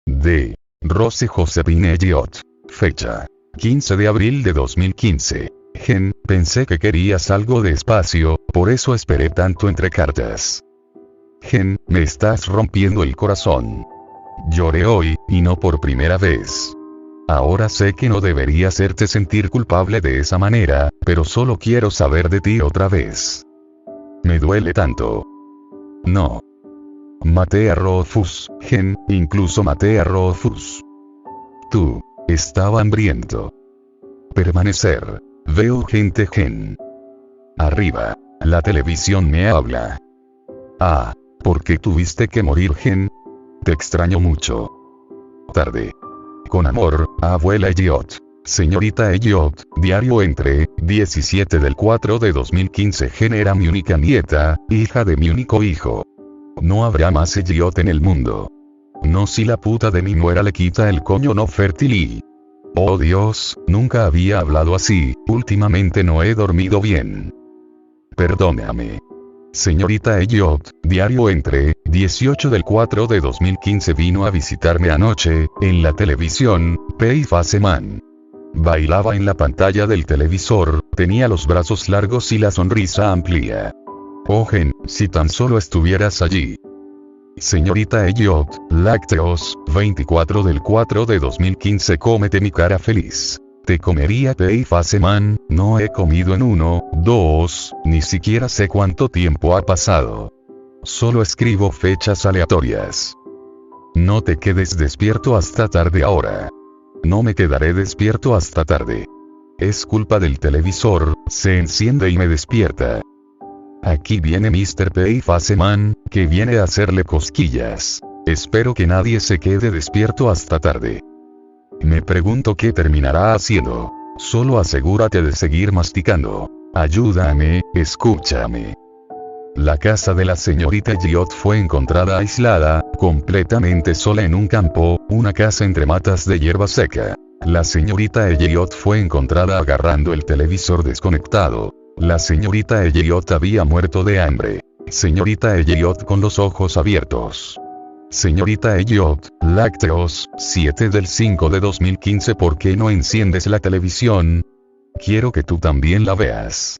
D. Rose Josephine Elliott. Fecha: 15 de abril de 2015. Jen, pensé que querías algo de espacio, por eso esperé tanto entre cartas. Jen, me estás rompiendo el corazón. Lloré hoy, y no por primera vez. Ahora sé que no debería hacerte sentir culpable de esa manera, pero solo quiero saber de ti otra vez. Me duele tanto. No. Maté a Rufus, Jen, incluso maté a Rufus. Tú. Estaba hambriento. Permanecer. Veo gente, Jen. Arriba. La televisión me habla. Ah, ¿por qué tuviste que morir, Jen? Te extraño mucho. Tarde. Con amor, abuela Elliott. Señorita Elliott, diario entre, 17 del 4 de 2015. Jen era mi única nieta, hija de mi único hijo. No habrá más Elliott en el mundo. No si la puta de mi nuera le quita el coño no fértil y... Oh Dios, nunca había hablado así, últimamente no he dormido bien. Perdóname. Señorita Elliott, diario entre, 18 del 4 de 2015. Vino a visitarme anoche, en la televisión, Pei Faseman. Bailaba en la pantalla del televisor, tenía los brazos largos y la sonrisa amplia. Oh Jen, si tan solo estuvieras allí. Señorita Elliott, lácteos, 24 del 4 de 2015. Cómete mi cara feliz. Te comería Pei Faseman, no he comido en 1, 2, ni siquiera sé cuánto tiempo ha pasado. Solo escribo fechas aleatorias. No te quedes despierto hasta tarde ahora. No me quedaré despierto hasta tarde. Es culpa del televisor, se enciende y me despierta. Aquí viene Mr. Pei Faseman, que viene a hacerle cosquillas. Espero que nadie se quede despierto hasta tarde. Me pregunto qué terminará haciendo. Solo asegúrate de seguir masticando. Ayúdame, escúchame. La casa de la señorita Elliott fue encontrada aislada, completamente sola en un campo, una casa entre matas de hierba seca. La señorita Elliott fue encontrada agarrando el televisor desconectado. La señorita Elliott había muerto de hambre. Señorita Elliott con los ojos abiertos. Señorita Elliott, lácteos, 7 del 5 de 2015. ¿Por qué no enciendes la televisión? Quiero que tú también la veas.